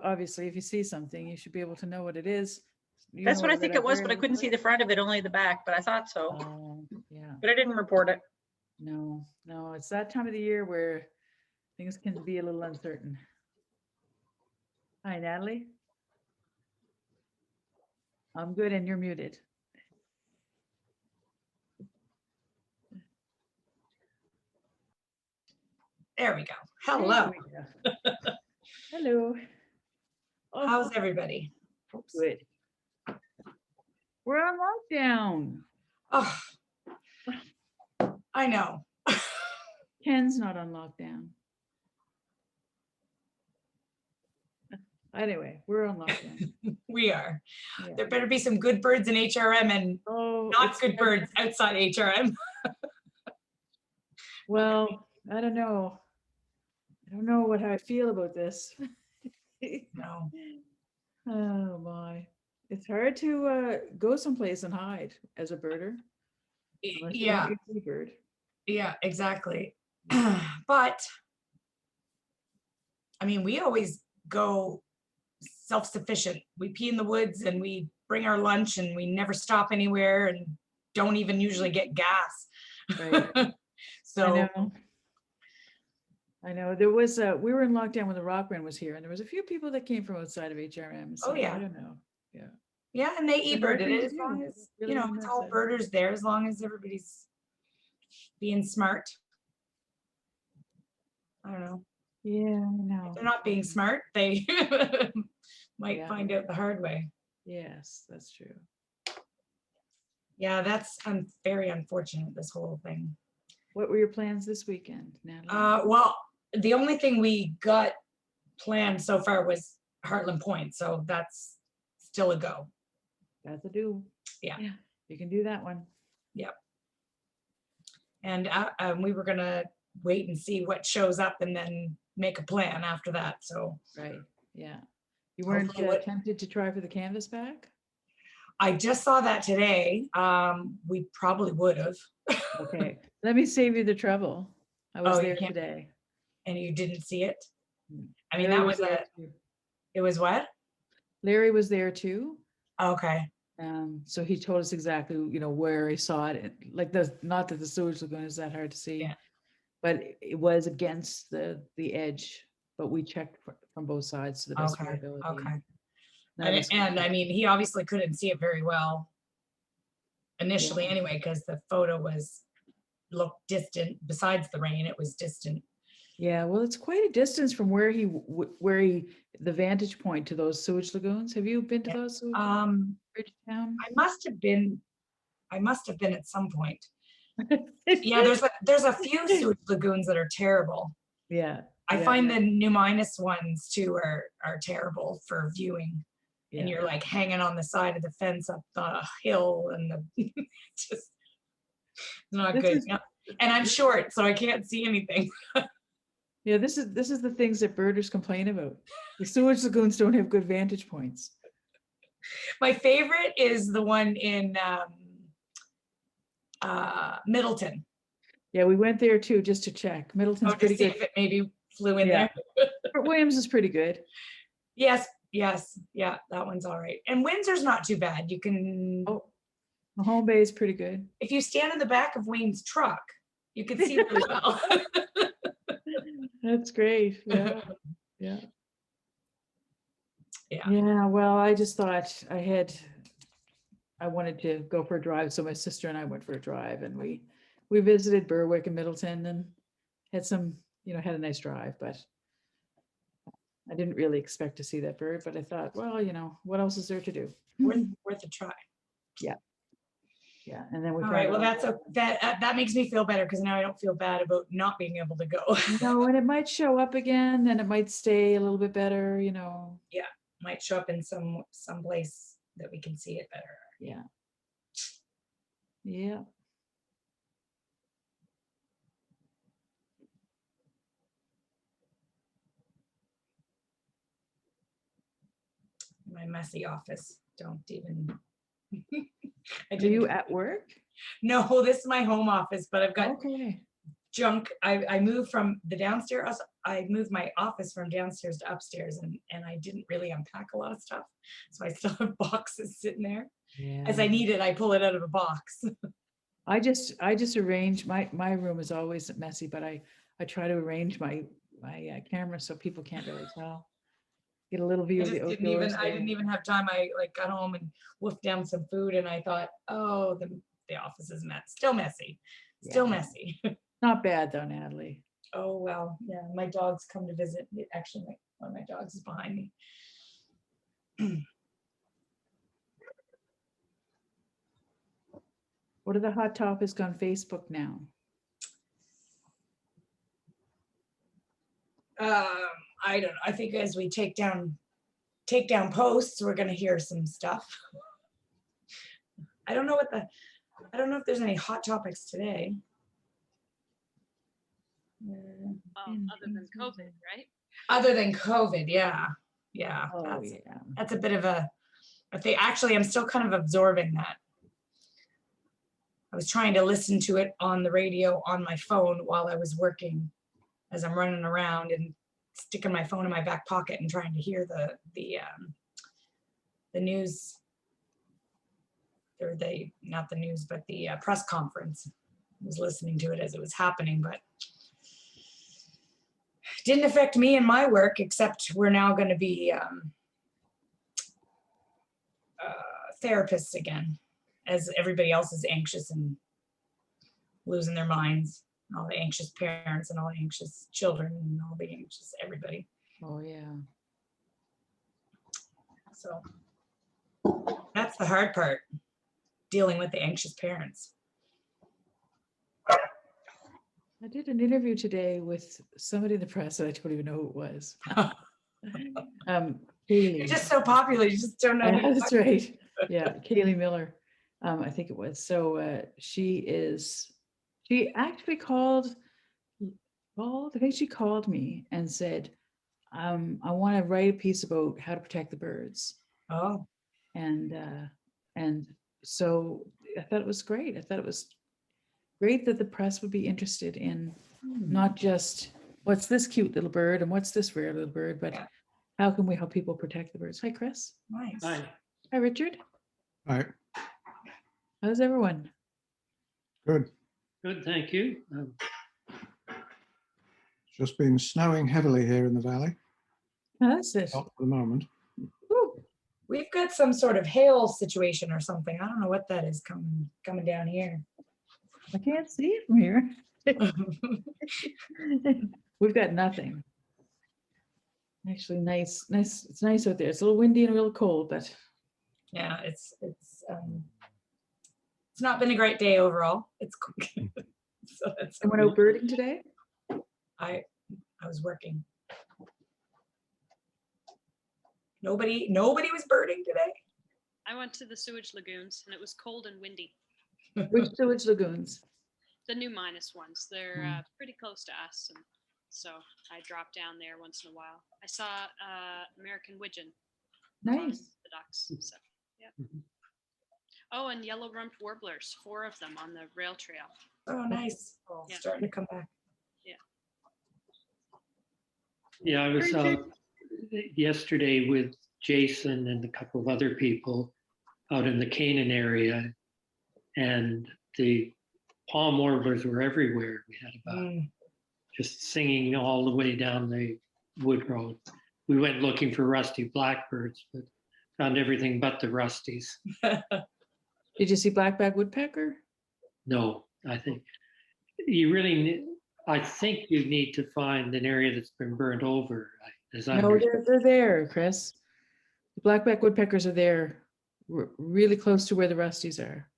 obviously, if you see something, you should be able to know what it is. You That's know what I that think it was, but I rarely couldn't see the front of it, only the back, but I thought so. Yeah, But I didn't report it. no, it's that time of the year where things can be a little uncertain. Hi, Natalie. I'm good, and you're muted. There we go. There Hello. we go. Hello. Oh, How's everybody? Oops. good. We're on lockdown. Oh, I know. Ken's not on lockdown. Anyway, we're on lockdown. We are. Yeah. There better be some good birds in HRM and not it's good birds outside HRM. Well, I don't know. I don't know how I feel about this. No. Oh my. It's hard to go someplace and hide as a birder. Unless you want Yeah. your bird. Yeah, exactly. But I mean, we always go self-sufficient. We pee in the woods and we bring our lunch and we never stop anywhere and don't even usually get gas. Right. So I know there was we were in lockdown when the rock band was here, and there was a few people that came from outside of HRM. So Oh, yeah. I don't know. Yeah. yeah, and they It's a hard e-birded thing it to as do. long as, Really you know, on it's that all side. birders there, as long as everybody's being smart. I don't know. Yeah, I know. If they're not being smart, they might Yeah. find out the hard way. Yes, that's true. Yeah, that's very unfortunate, this whole thing. What were your plans this weekend, Natalie? Well, the only thing we got planned so far was Heartland Point, so that's still a go. That's a do. Yeah. You can do that one. Yep. And we were gonna wait and see what shows up and then make a plan after that. So Right. Yeah. You weren't tempted to try for the canvas back? I just saw that today. We probably would have. Okay. Let me save you the trouble. I was there today. And you didn't see it? I mean, Larry that was it was what? Larry was there too. Okay. So he told us exactly, you know, where he saw it. Like not that the sewage lagoon is that hard to see, Yeah. but it was against the edge. But we checked from both sides to the best of our ability. Okay. And I mean, he obviously couldn't see it very well initially anyway, because the photo looked distant. Besides the rain, it was distant. Yeah, well, it's quite a distance from where the vantage point to those sewage lagoons. Have you been to those? Bridgetown? I must have been at some point. Yeah, there's a few sewage lagoons that are terrible. Yeah. I find the Numinous ones too are terrible for viewing. Yeah. And you're like hanging on the side of the fence up the hill and just not good. And I'm short, so I can't see anything. Yeah, this is the things that birders complain about. The sewage lagoons don't have good vantage points. My favorite is the one in Middleton. Yeah, we went there too just to check. Middleton's pretty good. If it maybe flew in there. Fort Williams is pretty good. Yes, yeah, that one's all right. And Windsor's not too bad. You can. Oh, Mahone Bay is pretty good. If you stand in the back of Wayne's truck, you can see really well. That's great. Yeah. Yeah. Yeah. Yeah. Well, I just thought I wanted to go for a drive. So my sister and I went for a drive, and we visited Berwick and Middleton and had had a nice drive, but I didn't really expect to see that bird, but I thought, well, what else is there to do? Worth a try. Yeah. Yeah. And then we. All right. Well, that makes me feel better, because now I don't feel bad about not being able to go. No, and it might show up again, and it might stay a little bit better, Yeah, might show up in some place that we can see it better. Yeah. Yeah. My messy office. Don't even. Are you at work? No, this is my home office, but I've got junk. I moved from the downstairs. I moved my office from downstairs to upstairs, and I didn't really unpack a lot of stuff. So I still have boxes sitting there. As I need it, I pull it out of a box. I just arrange, my room is always messy, but I try to arrange my camera so people can't really tell. Get a little view I of the just didn't even, outdoors. I didn't even have time. I like got home and wolfed down some food, and I thought, oh, the office is still messy, still Yeah. messy. Not bad though, Natalie. Oh, well, yeah, my dogs come to visit. Actually, one of my dogs is behind me. What are the hot topics on Facebook now? I don't know. I think as we take down posts, we're gonna hear some stuff. I don't know if there's any hot topics today. Other than COVID, right? Other than COVID, yeah. Yeah. Oh, yeah. That's a bit of a thing. Actually, I'm still kind of absorbing that. I was trying to listen to it on the radio on my phone while I was working, as I'm running around and sticking my phone in my back pocket and trying to hear the news, or not the news, but the press conference. I was listening to it as it was happening, but it didn't affect me and my work, except we're now going to be therapists again, as everybody else is anxious and losing their minds. All the anxious parents and all the anxious children and all the anxious everybody. Oh, yeah. So that's the hard part, dealing with the anxious parents. I did an interview today with somebody in the press that I don't even know who it was. Kaylee. You're just so popular, you just don't know. Yeah, that's right. Yeah, Kaylee Miller, I think it was. So she actually called, I think she called me and said, I want to write a piece about how to protect the birds. Oh, And so I thought it was great. I thought it was great that the press would be interested in not just what's this cute little bird and what's this rare little bird, but Yeah. how can we help people protect the birds? Hi, Chris. nice. Hi. Hi, Richard. Hi. How's everyone? Good. Good, thank you. It's just been snowing heavily here in the valley. That's it. Not for the moment. Woo. We've got some sort of hail situation or something. I don't know what that is coming down here. I can't see it from here. We've got nothing. Actually, nice. It's nice out there. It's a little windy and a little cold, but Yeah, it's not been a great day overall. It's so that's I went out birding today. I was working. Nobody was birding today. I went to the sewage lagoons and it was cold and windy. Which sewage lagoons? The new minus ones, they're pretty close to us. And so I drop down there once in a while. I saw American widgeon. on Nice. The ducks. So, yeah. Oh, and yellow-rumped warblers, 4 of them on the rail trail. Oh, nice. Yeah. Starting to come back. Yeah, I was out yesterday with Jason and a couple of other people out in the Canaan area, and the palm warblers were everywhere. We had about just singing all the way down the wood road. We went looking for rusty blackbirds, but found everything but the rusties. Did you see black-backed woodpecker? No, I think you really need, I think you need to find an area that's been burned over. As I No, understand. they're there, Chris. The black-backed woodpeckers are there, really close to where the rusties are.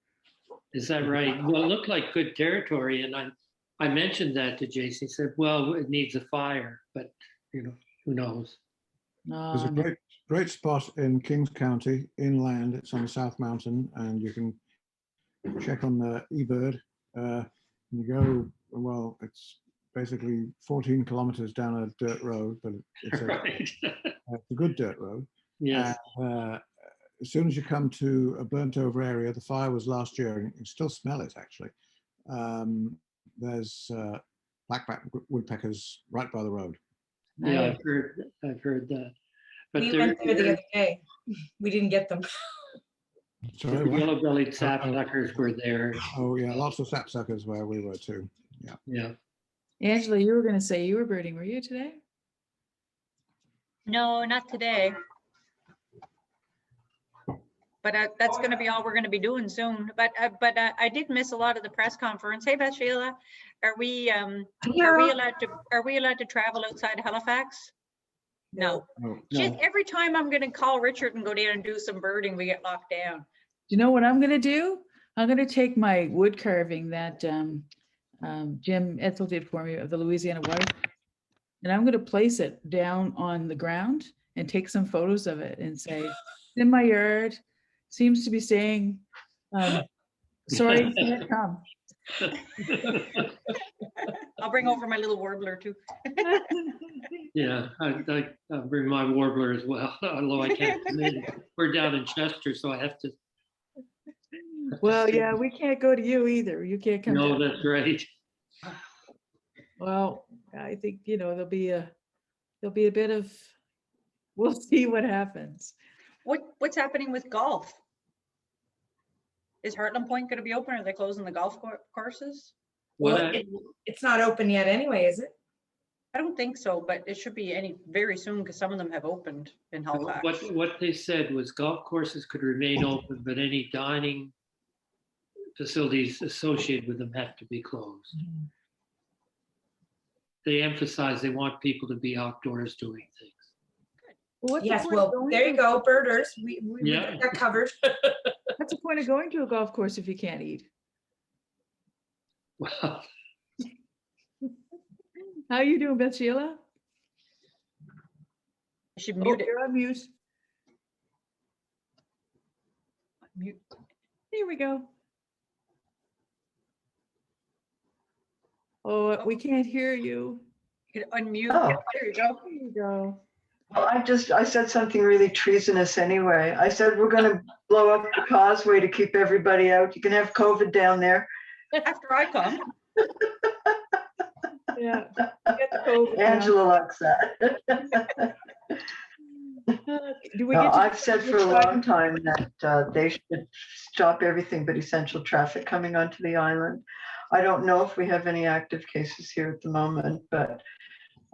Is that right? Well, it looked like good territory, and I mentioned that to Jason. He said, "Well, it needs a fire, but who knows?" There's a No. great spot in Kings County, inland. It's on the South Mountain, and you can check on the eBird. You go, well, it's basically 14 kilometers down a dirt road, but it's Right. a good dirt road. Yes. As soon as you come to a burnt over area, the fire was last year, and you can still smell it actually. There's blackback woodpeckers right by the road. Yeah, Nice. I've heard that. But We there, went there the other day. We didn't get them. Sorry, the what? yellow-bellied sapsuckers were there. Oh, yeah, lots of sapsuckers where we were too. Yeah. Angela, you were gonna say you were birding, were you today? No, not today. But that's going to be all we're going to be doing soon. But I did miss a lot of the press conference. Hey, Beth Sheila, are we allowed to travel outside Halifax? No. Oh, Shit, No, every time I'm going to call Richard and go down and do some birding, we get locked down. Do you know what I'm gonna do? I'm gonna take my wood carving that Jim Etzel did for me of the Louisiana White, and I'm gonna place it down on the ground and take some photos of it and say, in my yard, seems to be staying. Sorry, can't come. I'll bring over my little warbler too. yeah, I'll bring my warbler as well, although I can't come in. We're down in Chester, so I have to. Well, yeah, we can't go to you either. You can't come No, down. that's right. Well, I think, there'll be a bit of, we'll see what happens. What's happening with golf? Is Heartland Point going to be open? Are they closing the golf courses? What Well, I- it's not open yet anyway, is it? I don't think so, but it should be very soon because some of them have opened in Halifax. What they said was golf courses could remain open, but any dining facilities associated with them have to be closed. They emphasize they want people to be outdoors doing things. Well, what's the Yes, point of well, going there to- you go, birders. We Yeah. got that covered. What's the point of going to a golf course if you can't eat? Well, How you doing, Beth Sheila? You should Oh, mute it. you're on mute. Mute. Here we go. Oh, we can't hear you. You could unmute. Oh. Yeah, there you go. There you go. Well, I said something really treasonous anyway. I said, we're going to blow up the causeway to keep everybody out. You can have COVID down there. After I come. Yeah. Get the COVID now. Angela likes that. Do we No, get to- I've said for a long time that they should stop everything but essential traffic coming onto the island. I don't know if we have any active cases here at the moment, but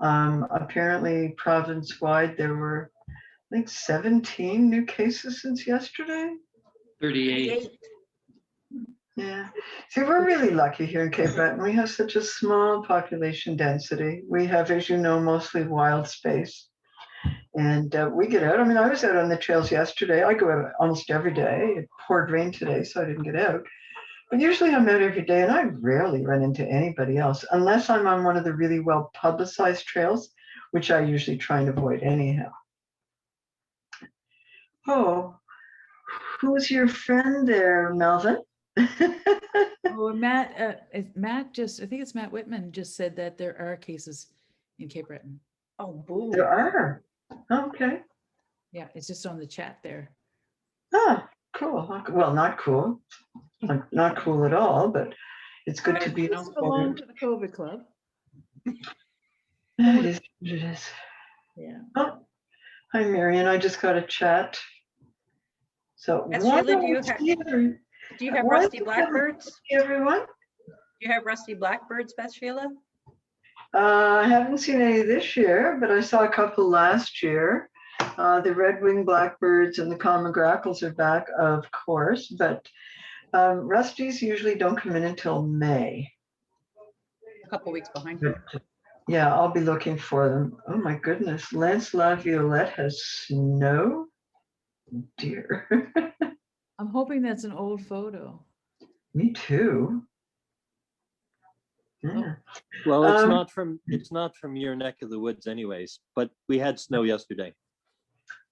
apparently province-wide there were, I think, 17 new cases since yesterday. 38. Yeah. See, we're really lucky here in Cape Breton. We have such a small population density. We have, as you know, mostly wild space. And we get out. I mean, I was out on the trails yesterday. I go out almost every day. It poured rain today, so I didn't get out. But usually I'm out every day, and I rarely run into anybody else, unless I'm on one of the really well-publicized trails, which I usually try and avoid anyhow. Oh, who's your friend there, Melvin? Oh, and Matt just, I think it's Matt Whitman just said that there are cases in Cape Breton. Oh, boo. There are. Okay. Yeah, it's just on the chat there. Ah, cool. Well, not cool. Not cool at all, but it's good to be. Just belong to the COVID club. It is what it is. Yeah. Oh, hi, Marion. I just got a chat. So, That's why really, don't we see every- Do you have why rusty don't we blackbirds? see everyone? Do you have rusty blackbirds, Beth Sheila? I haven't seen any this year, but I saw a couple last year. The red-winged blackbirds and the common grackles are back, of course, but rusties usually don't come in until May. A couple weeks behind. But, yeah, I'll be looking for them. Oh my goodness, Lance La Violette has snow? Dear. I'm hoping that's an old photo. Me too. Yeah. Well, it's Um, not from your neck of the woods anyways, but we had snow yesterday.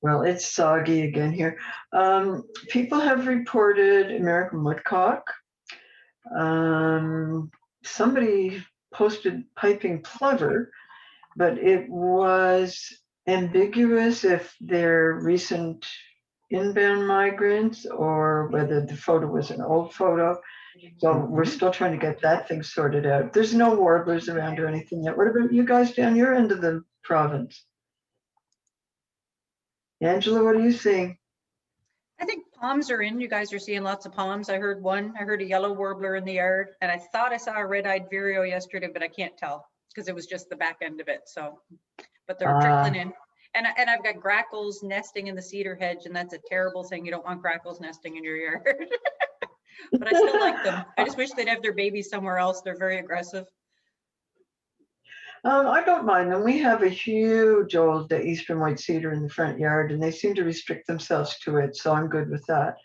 Well, it's soggy again here. People have reported American woodcock. Somebody posted piping plover, but it was ambiguous if they're recent inbound migrants or whether the photo was an old photo. So we're still trying to get that thing sorted out. There's no warblers around or anything yet. What about you guys down your end of the province? Angela, what are you seeing? I think palms are in. You guys are seeing lots of palms. I heard one. I heard a yellow warbler in the yard, and I thought I saw a red-eyed vireo yesterday, but I can't tell because it was just the back end of it. So, but they're trickling in. And I've got grackles nesting in the cedar hedge, and that's a terrible thing. You don't want grackles nesting in your yard. But I still like them. I just wish they'd have their babies somewhere else. They're very aggressive. I don't mind them. We have a huge old eastern white cedar in the front yard, and they seem to restrict themselves to it, so I'm good with that.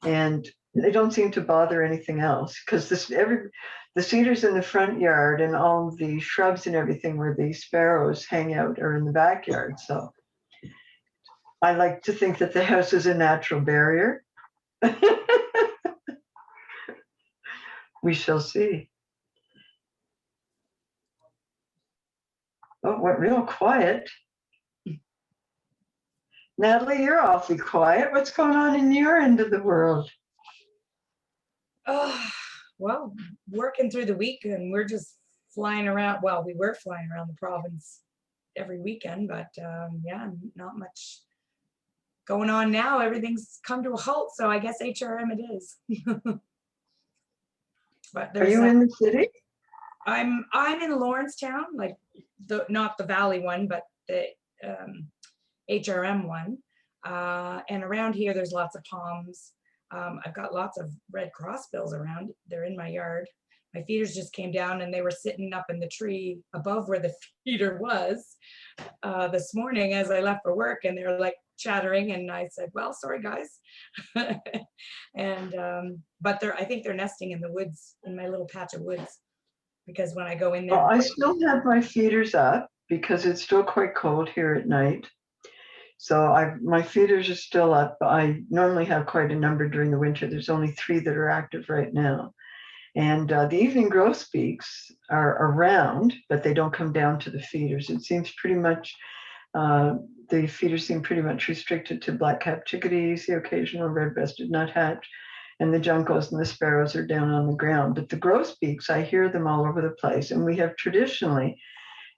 And they don't seem to bother anything else, because the cedars in the front yard and all the shrubs and everything where the sparrows hang out are in the backyard. So I like to think that the house is a natural barrier. We shall see. Oh, it went real quiet. Natalie, you're awfully quiet. What's going on in your end of the world? Oh, well, working through the week, and we're just flying around. Well, we were flying around the province every weekend, but yeah, not much going on now. Everything's come to a halt, so I guess HRM it is. But Are there's you in the city? I'm in Lawrencetown, like not the Valley one, but the HRM one. And around here, there's lots of palms. I've got lots of red crossbills around. They're in my yard. My feeders just came down and they were sitting up in the tree above where the feeder was this morning as I left for work, and they're like chattering, and I said, well, sorry guys. And but I think they're nesting in the woods, in my little patch of woods, because when I go in there. Well, I still have my feeders up because it's still quite cold here at night. So my feeders are still up. I normally have quite a number during the winter. There's only 3 that are active right now. And the evening grosbeaks are around, but they don't come down to the feeders. It seems pretty much, the feeders seem pretty much restricted to black-capped chickadees, the occasional red-breasted nuthatch, and the juncos and the sparrows are down on the ground. But the grosbeaks, I hear them all over the place. And we have traditionally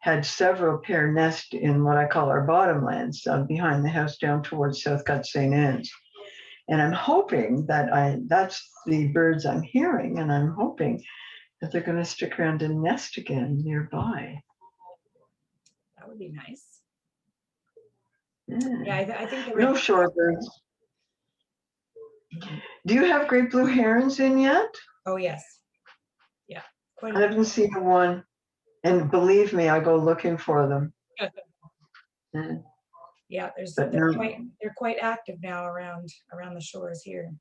had several pair nest in what I call our bottomlands, behind the house down towards Southcott St. Anne's. And I'm hoping that that's the birds I'm hearing, and I'm hoping that they're going to stick around and nest again nearby. That would be nice. Yeah, Yeah, I think no shorebirds. Do you have great blue herons in yet? Oh yes, yeah. Quite I haven't seen one, and believe me, I go looking for them. Yeah, But they're no. quite active now around the shores here.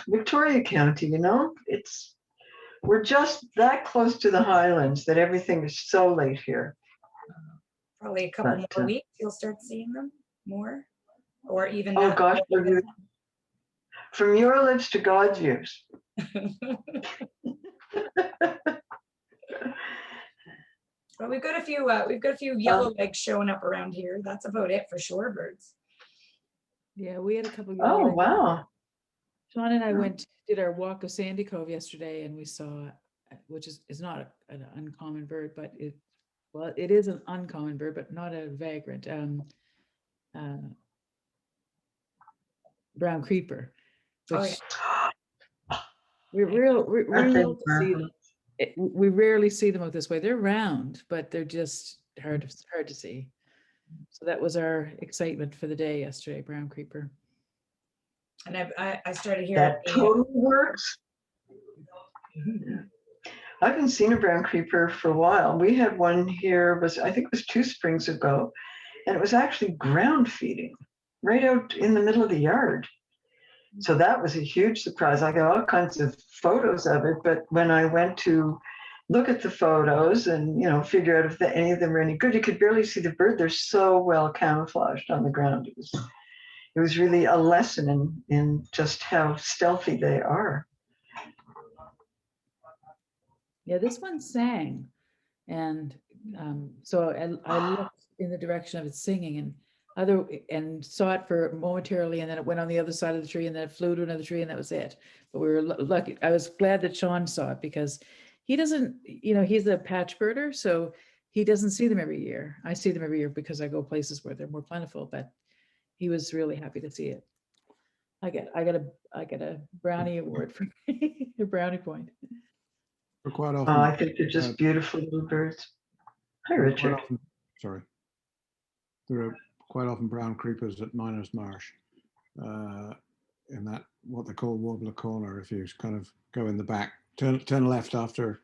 Victoria County, we're just that close to the highlands that everything is so late here. Probably a couple more weeks, you'll start seeing them more, or even. Oh gosh, from your lips to God's ears. Well, we've got a few yellow legs showing up around here. That's about it for shorebirds. Yeah, we had a couple. Oh wow! Sean and I did our walk of Sandy Cove yesterday, and we saw, which is not an uncommon bird, but it is an uncommon bird, but not a vagrant. Brown creeper, which we see them. We rarely see them out this way. They're round, but they're just hard to see. So that was our excitement for the day yesterday, brown creeper. And I started hearing that totally works. I haven't seen a brown creeper for a while. We had one here, I think it was 2 springs ago, and it was actually ground feeding right out in the middle of the yard. So that was a huge surprise. I got all kinds of photos of it, but when I went to look at the photos and figure out if any of them were any good, you could barely see the bird. They're so well camouflaged on the ground. It was really a lesson in just how stealthy they are. Yeah, this one sang, and so I looked in the direction of it singing, and and saw it for momentarily, and then it went on the other side of the tree, and then it flew to another tree, and that was it. But we were lucky. I was glad that Sean saw it because he doesn't, he's a patch birder, so he doesn't see them every year. I see them every year because I go places where they're more plentiful, but he was really happy to see it. I get a brownie award for a brownie point. But quite Oh, often, I think they're just beautiful little birds. Hi, quite Richard. often, sorry, there are quite often brown creepers at Miners Marsh, in that what they call Warbler Corner. If you kind of go in the back, turn left after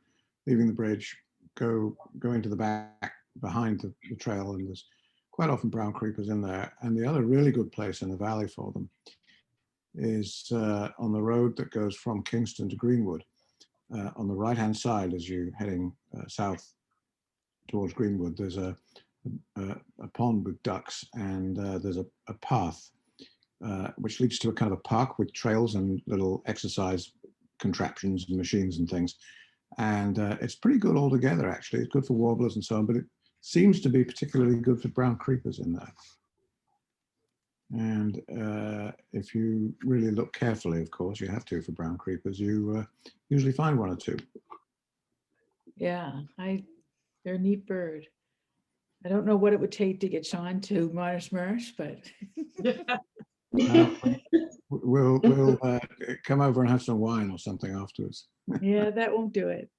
leaving the bridge, go into the back behind the trail, and there's quite often brown creepers in there. And the other really good place in the valley for them is on the road that goes from Kingston to Greenwood. On the right-hand side, as you're heading south towards Greenwood, there's a pond with ducks, and there's a path which leads to a kind of a park with trails and little exercise contraptions and machines and things. And it's pretty good altogether, actually. It's good for warblers and so on, but it seems to be particularly good for brown creepers in there. And if you really look carefully, of course, you have to for brown creepers, you usually find one or two. Yeah, they're a neat bird. I don't know what it would take to get Sean to Miners Marsh, but We'll come over and have some wine or something afterwards. yeah, that won't do it.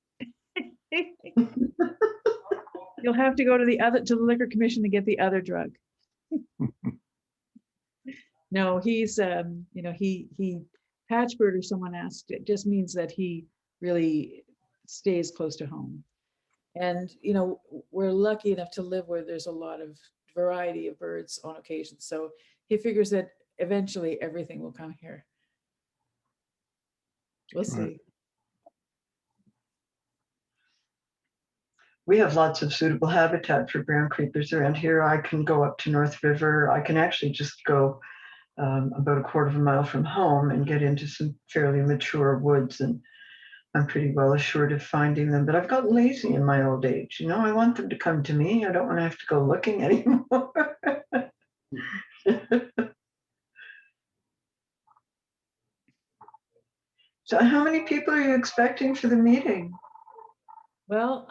You'll have to go to the liquor commission to get the other drug. No, he's he patchbird, or someone asked, it just means that he really stays close to home. And we're lucky enough to live where there's a lot of variety of birds on occasion. So he figures that eventually everything will come here. We'll Right. see. We have lots of suitable habitat for brown creepers around here. I can go up to North River. I can actually just go about a quarter of a mile from home and get into some fairly mature woods, and I'm pretty well assured of finding them. But I've got lazy in my old age. I want them to come to me. I don't want to have to go looking anymore. So how many people are you expecting for the meeting? Well,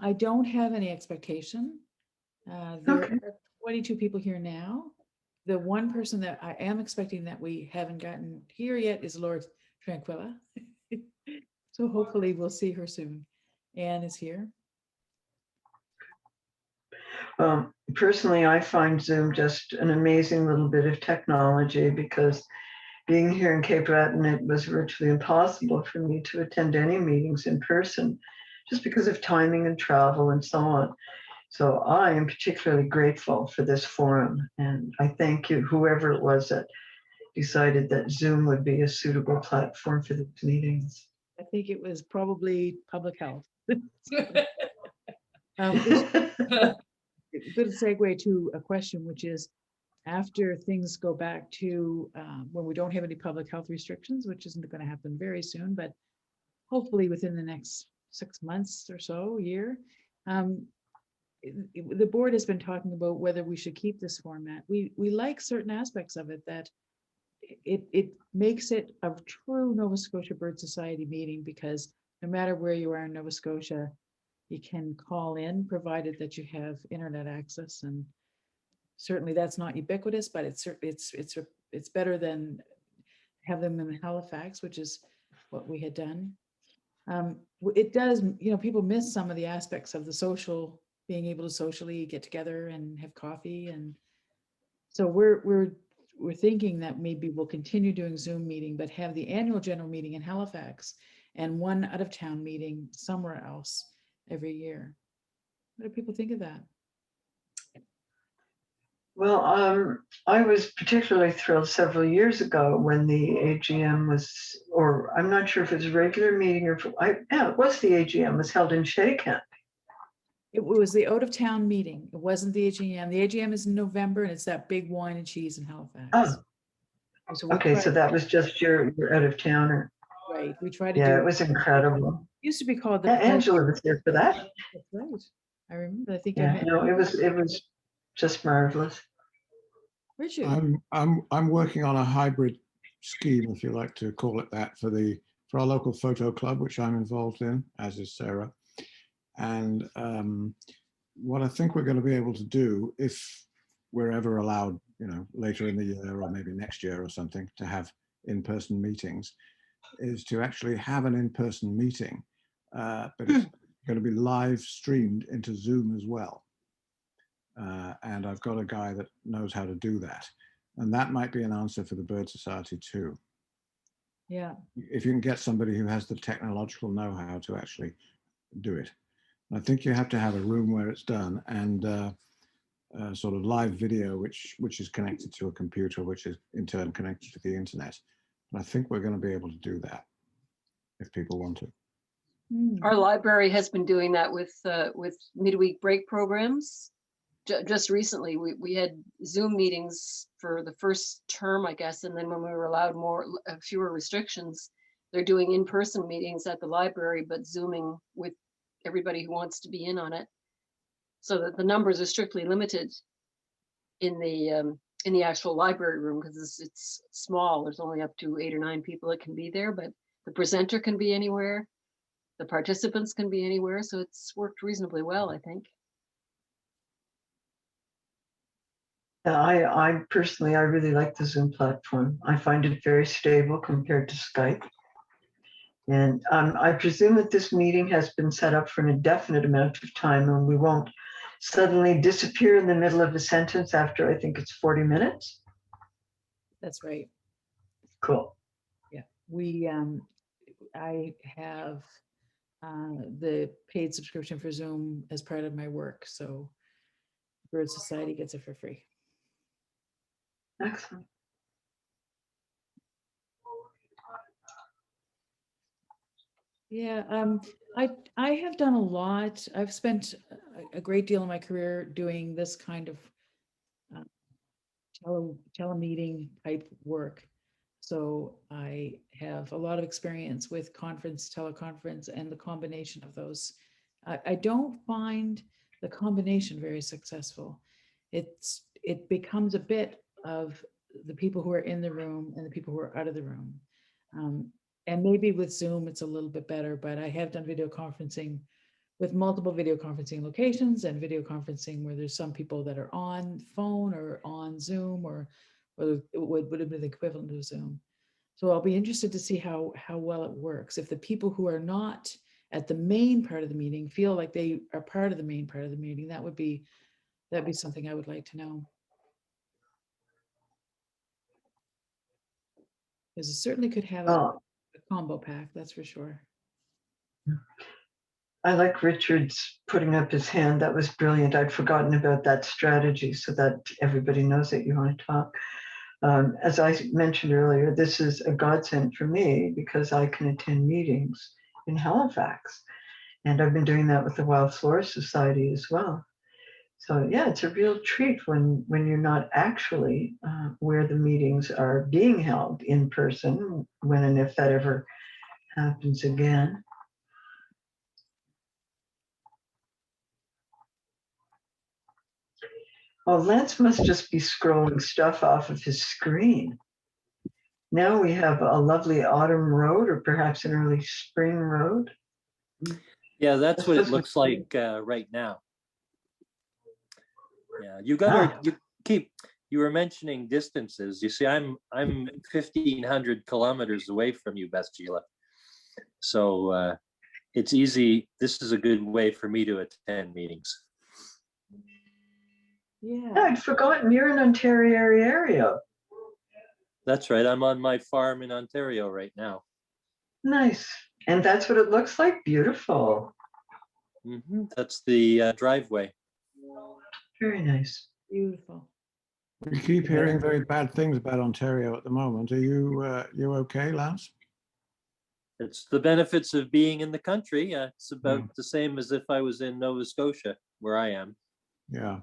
I don't have any expectation. There Okay. are 22 people here now. The one person that I am expecting that we haven't gotten here yet is Lord Tranquilla. So hopefully we'll see her soon. Anne is here. Personally, I find Zoom just an amazing little bit of technology, because being here in Cape Breton, it was virtually impossible for me to attend any meetings in person just because of timing and travel and so on. So I am particularly grateful for this forum, and I thank you, whoever it was that decided that Zoom would be a suitable platform for these meetings. I think it was probably public health. Good segue to a question, which is, after things go back to when we don't have any public health restrictions, which isn't going to happen very soon, but hopefully within the next 6 months or so, year, the board has been talking about whether we should keep this format. We like certain aspects of it, that it makes it a true Nova Scotia Bird Society meeting, because no matter where you are in Nova Scotia, you can call in, provided that you have internet access. And certainly that's not ubiquitous, but it's better than have them in Halifax, which is what we had done. It does, people miss some of the aspects of the social, being able to socially get together and have coffee. And so we're thinking that maybe we'll continue doing Zoom meeting, but have the annual general meeting in Halifax and one out of town meeting somewhere else every year. What do people think of that? Well, I was particularly thrilled several years ago when the AGM was, or I'm not sure if it was a regular meeting or, yeah, it was the AGM, was held in Shedicamp. It was the out of town meeting. It wasn't the AGM. The AGM is in November, and it's that big wine and cheese in Halifax. Oh, So okay, so that was just your out of towner. Right. We tried to Yeah, do it was incredible. It used to be called the Angela was there for that. That's right. I remember. I think I Yeah, met. no, it was just marvelous. Richard, I'm working on a hybrid scheme, if you like to call it that, for our local photo club, which I'm involved in, as is Sarah. And what I think we're going to be able to do, if we're ever allowed, later in the year or maybe next year or something, to have in-person meetings, is to actually have an in-person meeting, but it's going to be live streamed into Zoom as well. And I've got a guy that knows how to do that. And that might be an answer for the Bird Society too. yeah, If you can get somebody who has the technological know-how to actually do it. I think you have to have a room where it's done, and sort of live video, which is connected to a computer, which is in turn connected to the internet. And I think we're going to be able to do that if people want to. Our library has been doing that with midweek break programs. Just recently, we had Zoom meetings for the first term, I guess, and then when we were allowed fewer restrictions, they're doing in-person meetings at the library, but Zooming with everybody who wants to be in on it, so that the numbers are strictly limited in the actual library room, because it's small. There's only up to 8 or 9 people that can be there, but the presenter can be anywhere, the participants can be anywhere, so it's worked reasonably well, I think. I personally, I really like the Zoom platform. I find it very stable compared to Skype. And I presume that this meeting has been set up for an indefinite amount of time, and we won't suddenly disappear in the middle of a sentence after, I think it's 40 minutes. that's right. Cool. Yeah, I have the paid subscription for Zoom as part of my work, so Bird Society gets it for free. Excellent. Yeah, I have done a lot. I've spent a great deal of my career doing this kind of telemeeting type work. So I have a lot of experience with teleconference, and the combination of those. I don't find the combination very successful. It becomes a bit of the people who are in the room and the people who are out of the room. And maybe with Zoom, it's a little bit better, but I have done video conferencing with multiple video conferencing locations, and video conferencing where there's some people that are on phone or on Zoom, or it would have been the equivalent of Zoom. So I'll be interested to see how well it works. If the people who are not at the main part of the meeting feel like they are part of the main part of the meeting, that'd be something I would like to know. Because it certainly could have a combo pack, that's for sure. I like Richard's putting up his hand. That was brilliant. I'd forgotten about that strategy, so that everybody knows that you want to talk. As I mentioned earlier, this is a godsend for me because I can attend meetings in Halifax. And I've been doing that with the Wild Flora Society as well. So yeah, it's a real treat when you're not actually where the meetings are being held in person, when and if that ever happens again. Oh, Lance must just be scrolling stuff off of his screen. Now we have a lovely autumn road, or perhaps an early spring road. Yeah, that's what it looks like right now. Yeah, you were mentioning distances. You see, I'm 1,500 kilometers away from you, Beth Sheila. So it's easy. This is a good way for me to attend meetings. Yeah, I'd forgotten you're in Ontario. That's right. I'm on my farm in Ontario right now. Nice. And that's what it looks like. Beautiful. That's the driveway. Very nice. beautiful. We keep hearing very bad things about Ontario at the moment. Are you okay, Lance? It's the benefits of being in the country. It's about the same as if I was in Nova Scotia, where I am. Yeah.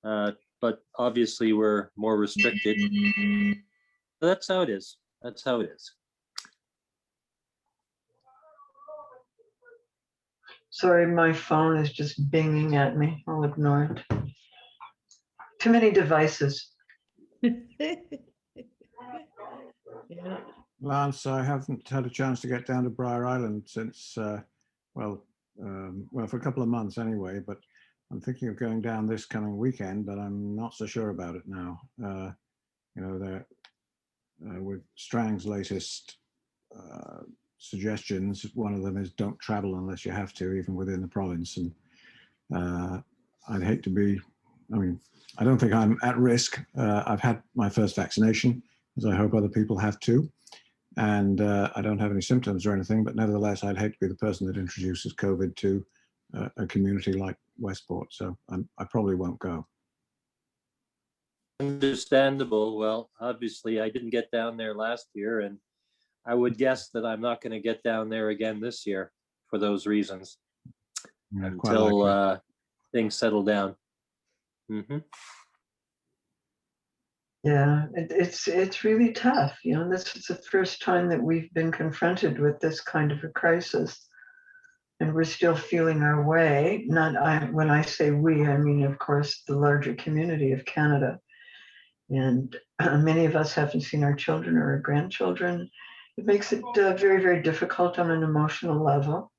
But obviously we're more restricted. But that's how it is. That's how it is. Sorry, my phone is just binging at me. I'll ignore it. Too many devices. Yeah, Lance, I haven't had a chance to get down to Briar Island since, well, for a couple of months anyway, but I'm thinking of going down this coming weekend, but I'm not so sure about it now. With Strang's latest suggestions, one of them is don't travel unless you have to, even within the province. And I'd hate to be, I don't think I'm at risk. I've had my first vaccination, as I hope other people have too. And I don't have any symptoms or anything, but nevertheless, I'd hate to be the person that introduces COVID to a community like Westport. So I probably won't go. Understandable. Well, obviously, I didn't get down there last year, and I would guess that I'm not going to get down there again this year for those reasons Yeah, until things settle down. Mm-hmm. Yeah, it's really tough. This is the first time that we've been confronted with this kind of a crisis, and we're still feeling our way. When I say we, I mean, of course, the larger community of Canada. And many of us haven't seen our children or our grandchildren. It makes it very, very difficult on an emotional level.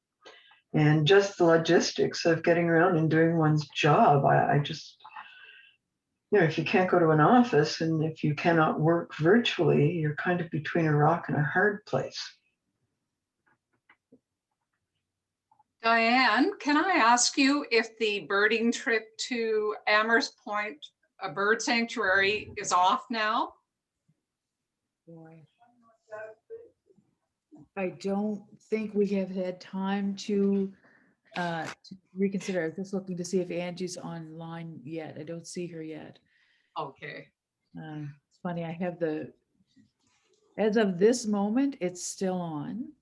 And just the logistics of getting around and doing one's job. I just, if you can't go to an office and if you cannot work virtually, you're kind of between a rock and a hard place. Diane, can I ask you if the birding trip to Amherst Point, a bird sanctuary, is off now? boy. I don't think we have had time to reconsider. I was just looking to see if Angie's online yet. I don't see her yet. Okay. It's funny, I have as of this moment, it's still on.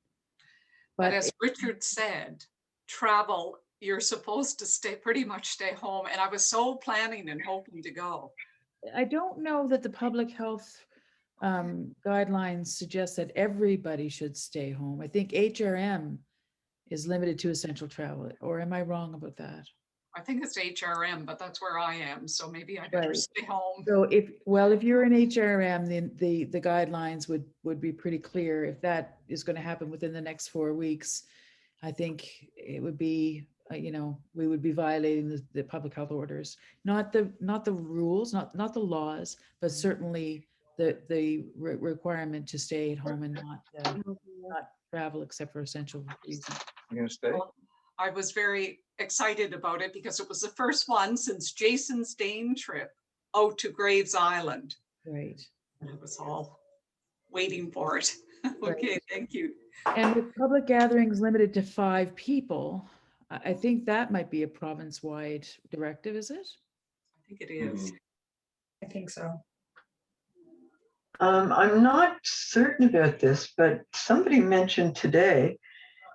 But as Richard said, travel, you're supposed to pretty much stay home. And I was so planning and hoping to go. I don't know that the public health guidelines suggest that everybody should stay home. I think HRM is limited to essential travel, or am I wrong about that? I think it's HRM, but that's where I am. So maybe I better stay home. So if you're in HRM, then the guidelines would be pretty clear. If that is going to happen within the next 4 weeks, I think it would be, we would be violating the public health orders, not the rules, not the laws, but certainly the requirement to stay at home and not travel except for essential reasons. You gonna stay? Well, I was very excited about it because it was the first one since Jason's Dane trip out to Graves Island. Right. And I was all waiting for it. Okay, thank you. And with public gatherings limited to 5 people, I think that might be a province-wide directive, is it? I think it is. I think so. I'm not certain about this, but somebody mentioned today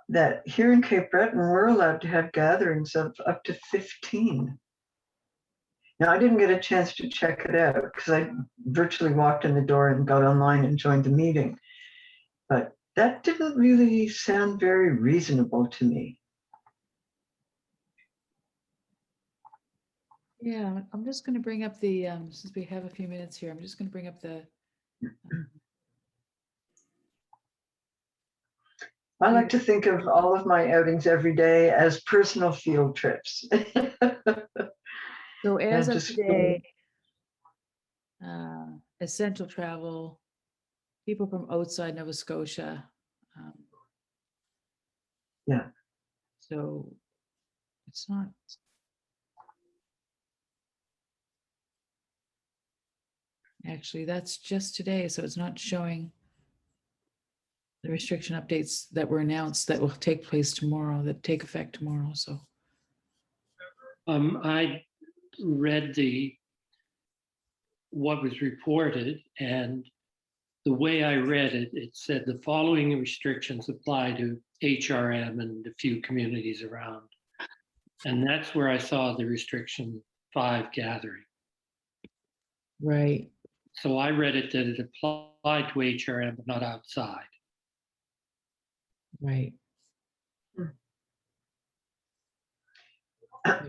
that here in Cape Breton, we're allowed to have gatherings of up to 15. Now, I didn't get a chance to check it out because I virtually walked in the door and got online and joined the meeting. But that didn't really sound very reasonable to me. Yeah, I'm just going to bring up the, since we have a few minutes here, I'm just going to bring up the. I like to think of all of my outings every day as personal field trips. So as of just- today, essential travel, people from outside Nova Scotia. Yeah. So it's not. Actually, that's just today, so it's not showing the restriction updates that were announced that will take place tomorrow, that take effect tomorrow, so. I read what was reported, and the way I read it, it said the following restrictions apply to HRM and a few communities around. And that's where I saw the restriction 5 gathering. Right. So I read it that it applied to HRM, but not outside. Right.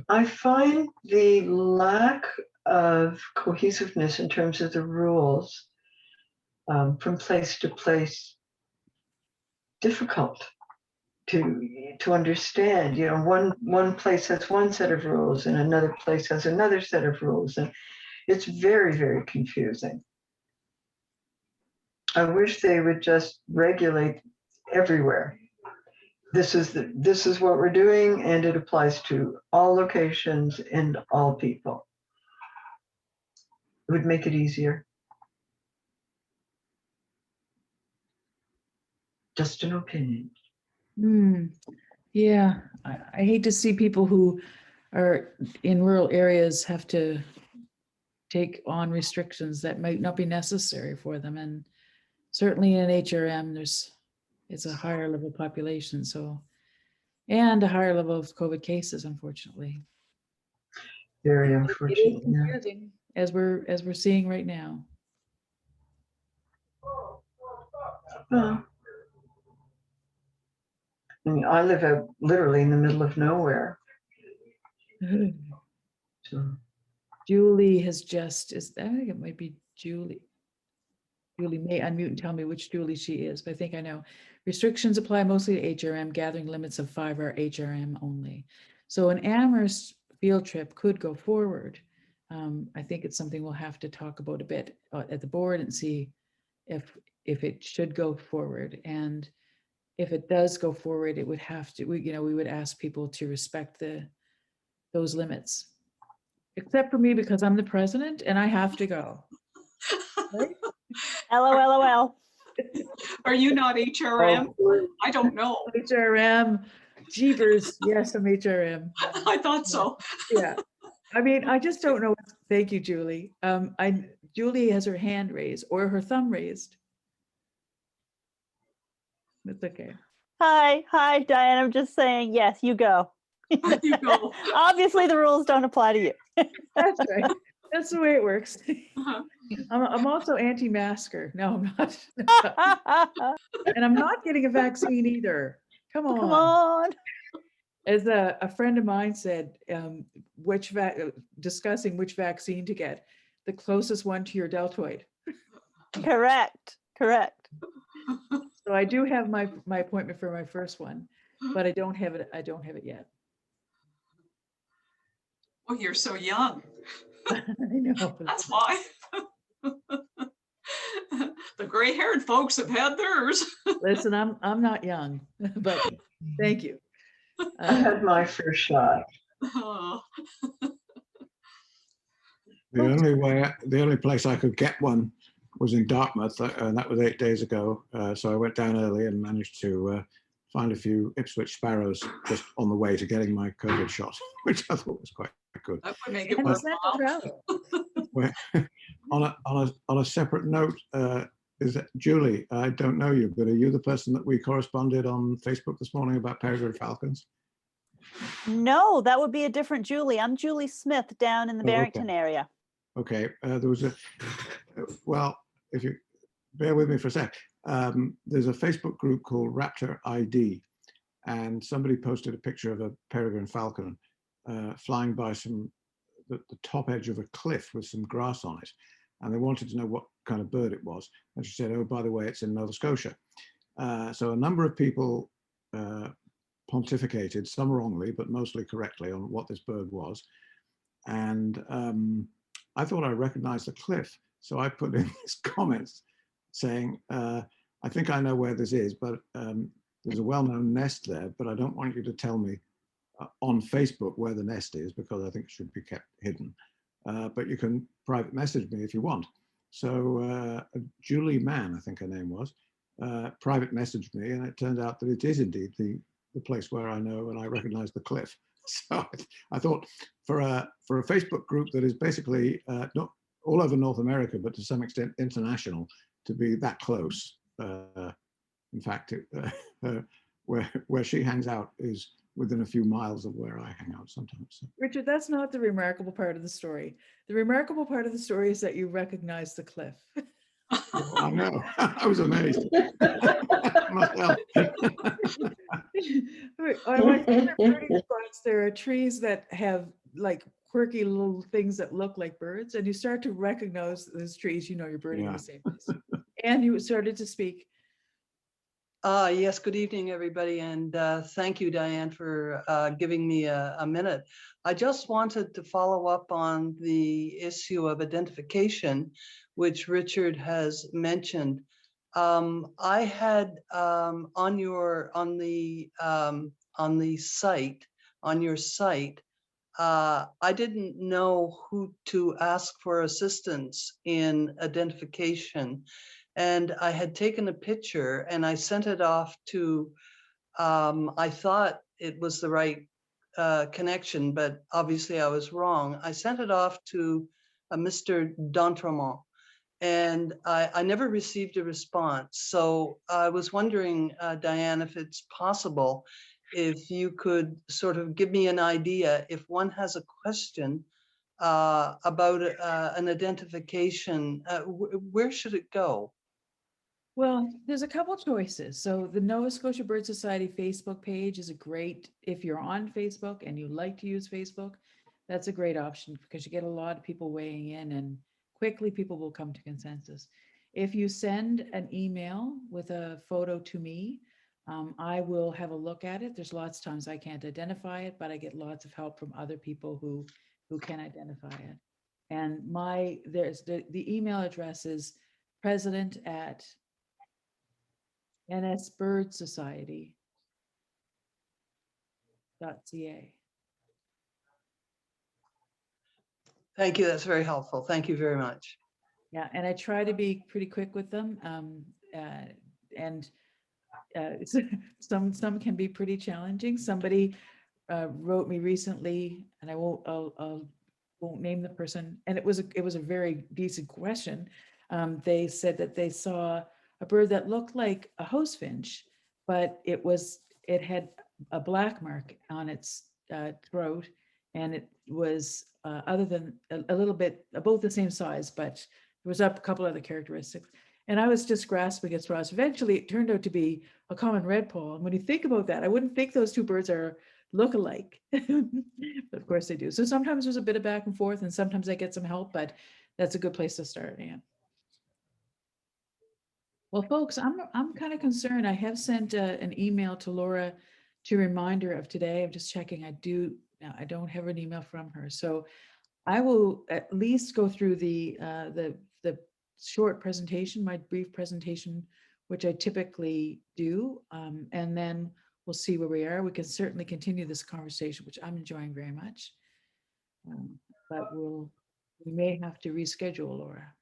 I find the lack of cohesiveness in terms of the rules from place to place difficult to understand. You know, one place has one set of rules and another place has another set of rules, and it's very, very confusing. I wish they would just regulate everywhere. This is what we're doing, and it applies to all locations and all people. It would make it easier. Just an opinion. Yeah, I hate to see people who are in rural areas have to take on restrictions that might not be necessary for them. And certainly in HRM, it's a higher level population, so, and a higher level of COVID cases, unfortunately. Very It unfortunate. is Yeah. confusing, as we're seeing right now. Well, I mean, I live out literally in the middle of nowhere. So Julie has just, I think it might be Julie. Julie may unmute and tell me which Julie she is, but I think I know. Restrictions apply mostly to HRM. Gathering limits of 5 are HRM only. So an Amherst field trip could go forward. I think it's something we'll have to talk about a bit at the board and see if it should go forward. And if it does go forward, it would have to, we would ask people to respect those limits. Except for me, because I'm the president and I have to go. Right? LOL. Are you not HRM? I don't know. HRM, jeepers. Yes, I'm HRM. I thought so. Yeah. I mean, I just don't know. Thank you, Julie. Julie has her hand raised or her thumb raised. That's okay. Hi, Diane. I'm just saying, yes, you go. You go. Obviously, the rules don't apply to you. That's right. That's the way it works. Uh-huh. I'm also anti-masker. No, I'm not. And I'm not getting a vaccine either. Come on. Come on. As a friend of mine said, discussing which vaccine to get, the closest one to your deltoid. Correct. So I do have my appointment for my first one, but I don't have it yet. Oh, you're so young. I know. That's why. The gray-haired folks have had theirs. Listen, I'm not young, but thank you. I had my first shot. Oh. The only place I could get one was in Dartmouth, and that was 8 days ago. So I went down early and managed to find a few Ipswich sparrows just on the way to getting my COVID shot, which I thought was quite good. That would make it And worthwhile. On a separate note, is that Julie? I don't know you, but are you the person that we corresponded on Facebook this morning about peregrine falcons? No, that would be a different Julie. I'm Julie Smith down in the Barrington area. Okay, there was well, if you bear with me for a sec, there's a Facebook group called Raptor ID, and somebody posted a picture of a peregrine falcon flying by the top edge of a cliff with some grass on it, and they wanted to know what kind of bird it was. And she said, oh, by the way, it's in Nova Scotia. So a number of people pontificated, some wrongly, but mostly correctly, on what this bird was. And I thought I recognized the cliff. So I put in this comments saying, I think I know where this is, but there's a well-known nest there, but I don't want you to tell me on Facebook where the nest is, because I think it should be kept hidden. But you can private message me if you want. So Julie Mann, I think her name was, private messaged me, and it turned out that it is indeed the place where I know and I recognize the cliff. So I thought for a Facebook group that is basically not all over North America, but to some extent international, to be that close. In fact, where she hangs out is within a few miles of where I hang out sometimes. So. Richard, that's not the remarkable part of the story. The remarkable part of the story is that you recognize the cliff. I know. I was amazed. Myself. On my favorite birding spots, there are trees that have like quirky little things that look like birds, and you start to recognize those trees, you know you're birding in Yeah. the same place. And you started to speak. Yes, good evening, everybody, and thank you, Diane, for giving me a minute. I just wanted to follow up on the issue of identification, which Richard has mentioned. I had on your site, I didn't know who to ask for assistance in identification. And I had taken a picture and I sent it off to, I thought it was the right connection, but obviously I was wrong. I sent it off to Mr. D'Entremont, and I never received a response. So I was wondering, Diane, if it's possible, if you could sort of give me an idea, if one has a question about an identification, where should it go? Well, there's a couple choices. So the Nova Scotia Bird Society Facebook page is a great, if you're on Facebook and you like to use Facebook, that's a great option because you get a lot of people weighing in and quickly people will come to consensus. If you send an email with a photo to me, I will have a look at it. There's lots of times I can't identify it, but I get lots of help from other people who can identify it. And there's the email address is president@ nsbirdsociety.ca. Thank you. That's very helpful. Thank you very much. Yeah, and I try to be pretty quick with them. And some can be pretty challenging. Somebody wrote me recently, and I won't name the person. And it was a very decent question. They said that they saw a bird that looked like a house finch, but it had a black mark on its throat, and it was other than a little bit about the same size, but there was a couple other characteristics. And I was just grasping at straws. Eventually, it turned out to be a common redpoll. And when you think about that, I wouldn't think those two birds look alike, but of course they do. So sometimes there's a bit of back and forth, and sometimes I get some help, but that's a good place to start. Yeah. Well, folks, I'm kind of concerned. I have sent an email to Laura to remind her of today. I'm just checking. I don't have an email from her, so I will at least go through the short presentation, my brief presentation, which I typically do, and then we'll see where we are. We can certainly continue this conversation, which I'm enjoying very much, but we may have to reschedule, Laura.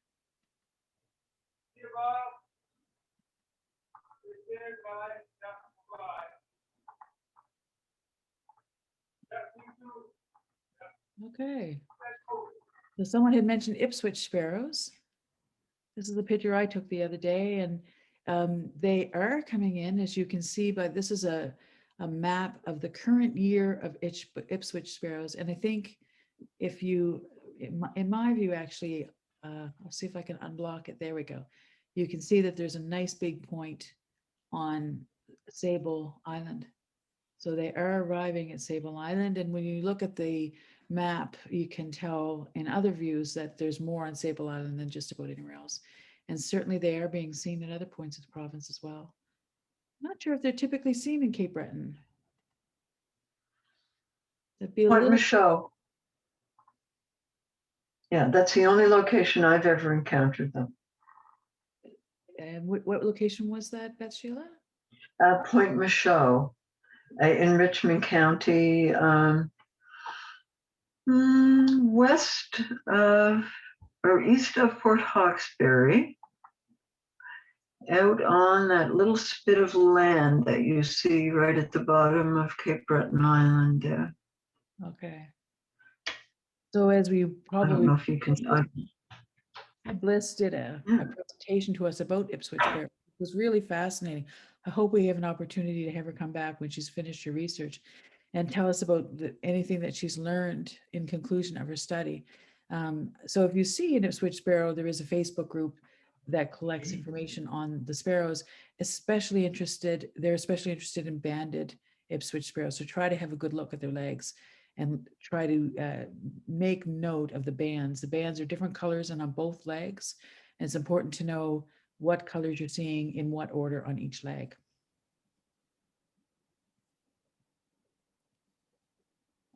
Okay. So someone had mentioned Ipswich sparrows. This is the picture I took the other day, and they are coming in, as you can see, but this is a map of the current year of Ipswich sparrows. And I think if you, in my view, actually, I'll see if I can unblock it. There we go. You can see that there's a nice big point on Sable Island. So they are arriving at Sable Island. And when you look at the map, you can tell in other views that there's more on Sable Island than just about anywhere else. And certainly they are being seen at other points of the province as well. I'm not sure if they're typically seen in Cape Breton. That'd be a Point little. Michaud. Yeah, that's the only location I've ever encountered them. And what location was that, Beth Sheila? Point Michaud in Richmond County, west of or east of Port Hawkesbury, out on that little spit of land that you see right at the bottom of Cape Breton Island. Okay. So as we probably, I don't know if you can. Bliss did a presentation to us about Ipswich Bear. It was really fascinating. I hope we have an opportunity to have her come back when she's finished her research and tell us about anything that she's learned in conclusion of her study. So if you see an Ipswich sparrow, there is a Facebook group that collects information on the sparrows, they're especially interested in banded Ipswich sparrows. So try to have a good look at their legs. and try to make note of the bands. The bands are different colors and on both legs. And it's important to know what colors you're seeing in what order on each leg.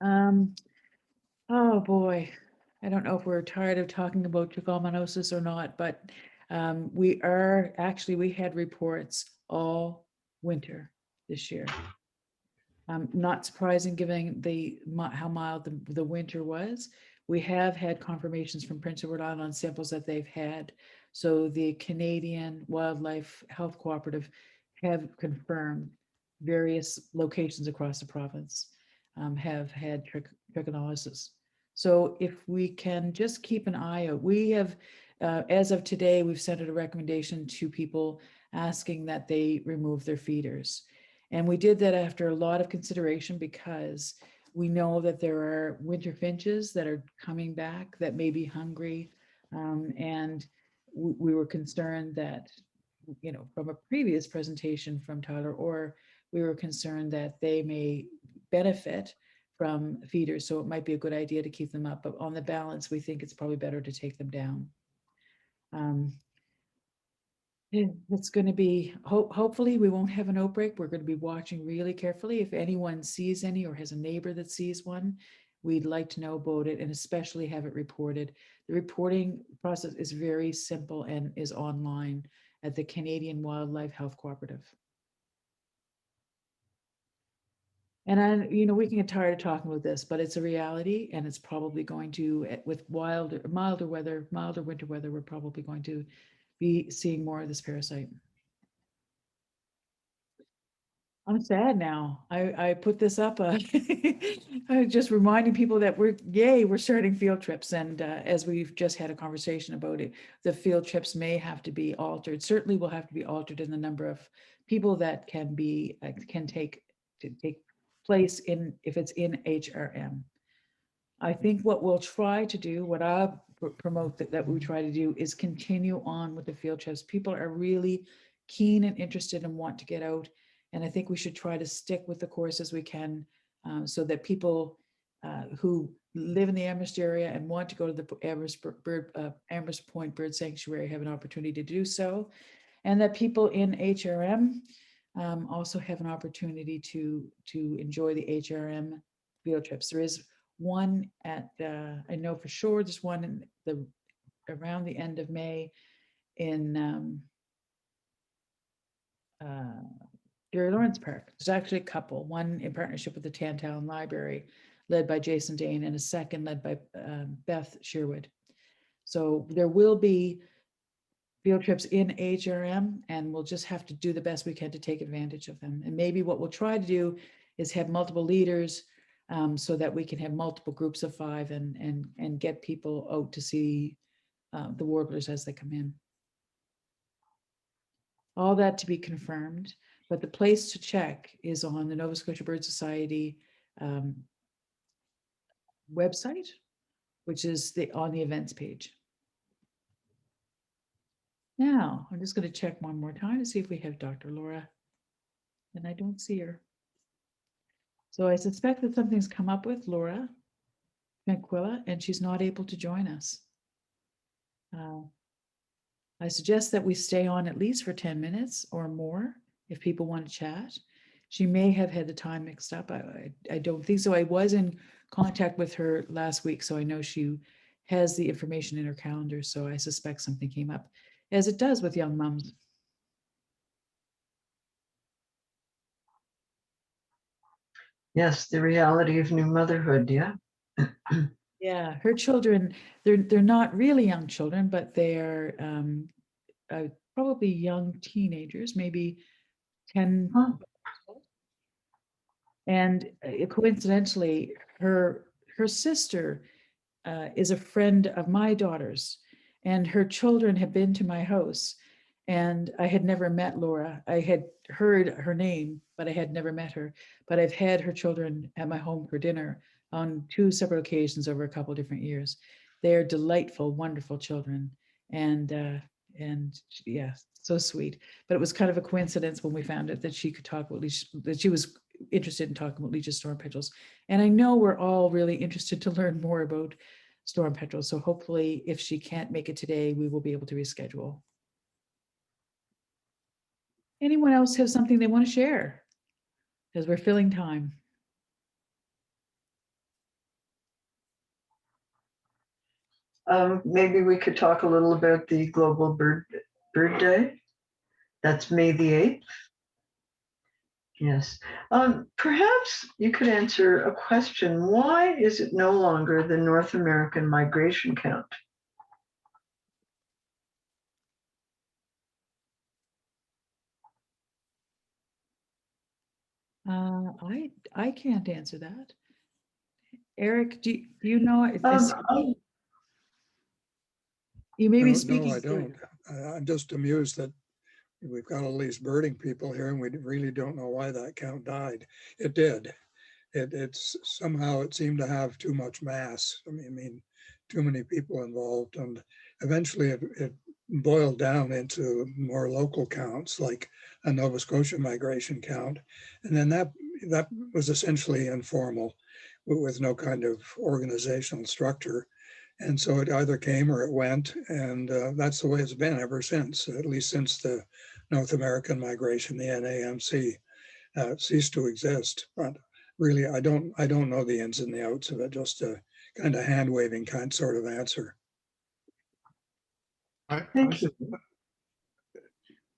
Oh boy, I don't know if we're tired of talking about trichomoniasis or not, but we had reports all winter this year. Not surprising given how mild the winter was. We have had confirmations from Prince Edward Island on samples that they've had. So the Canadian Wildlife Health Cooperative have confirmed various locations across the province have had trichomoniasis. So if we can just keep an eye out, we have, as of today, we've sent out a recommendation to people asking that they remove their feeders. And we did that after a lot of consideration because we know that there are winter finches that are coming back that may be hungry. And we were concerned that, you know, from a previous presentation from Tyler Orr, we were concerned that they may benefit from feeders. So it might be a good idea to keep them up, but on the balance, we think it's probably better to take them down. It's going to be, hopefully we won't have an outbreak. We're going to be watching really carefully. If anyone sees any or has a neighbor that sees one, we'd like to know about it and especially have it reported. The reporting process is very simple and is online at the Canadian Wildlife Health Cooperative. And we can get tired of talking about this, but it's a reality and it's probably going to, with milder winter weather, we're probably going to be seeing more of this parasite. I'm sad now. I put this up, just reminding people that we're starting field trips. And as we've just had a conversation about it, the field trips may have to be altered. Certainly will have to be altered in the number of people that can take place if it's in HRM. I think what we'll try to do, what I'll promote that we try to do is continue on with the field trips. People are really keen and interested and want to get out. And I think we should try to stick with the courses we can so that people who live in the Amherst area and want to go to the Amherst Point Bird Sanctuary have an opportunity to do so. And that people in HRM also have an opportunity to enjoy the HRM field trips. There is one I know for sure there's one around the end of May in Gary Lawrence Park. There's actually a couple, one in partnership with the Tantown Library, led by Jason Dane, and a second led by Beth Sherwood. So there will be field trips in HRM, and we'll just have to do the best we can to take advantage of them. And maybe what we'll try to do is have multiple leaders so that we can have multiple groups of 5 and get people out to see the warblers as they come in. All that to be confirmed, but the place to check is on the Nova Scotia Bird Society website, which is on the events page. Now, I'm just going to check one more time to see if we have Dr. Laura, and I don't see her. So I suspect that something's come up with Laura Tranquilla, and she's not able to join us. I suggest that we stay on at least for 10 minutes or more if people want to chat. She may have had the time mixed up. I don't think so. I was in contact with her last week, so I know she has the information in her calendar, so I suspect something came up, as it does with young moms. Yes, the reality of new motherhood, yeah. Yeah, her children, they're not really young children, but they're probably young teenagers, maybe 10. Huh. And coincidentally, her sister is a friend of my daughter's, and her children have been to my house. And I had never met Laura. I had heard her name, but I had never met her. But I've had her children at my home for dinner on 2 separate occasions over a couple of different years. They're delightful, wonderful children. And yeah, so sweet. But it was kind of a coincidence when we found out that she could talk, at least that she was interested in talking about leeches, storm petrels. And I know we're all really interested to learn more about storm petrels. So hopefully if she can't make it today, we will be able to reschedule. Anyone else have something they want to share? As we're filling time. Maybe we could talk a little about the Global Bird Day. That's May the 8th. Yes. Perhaps you could answer a question. Why is it no longer the North American migration count? I can't answer that. Eric, do you know? You may be speaking. No, I don't. I'm just amused that we've got all these birding people here and we really don't know why that count died. It did. It's somehow it seemed to have too much mass. I mean, too many people involved, and eventually it boiled down into more local counts, like a Nova Scotia migration count, and then that was essentially informal, with no kind of organizational structure. And so it either came or it went, and that's the way it's been ever since, at least since the North American migration, the NAMC, ceased to exist. But really, I don't know the ins and the outs of it, just a kind of hand-waving kind sort of answer. Thank you.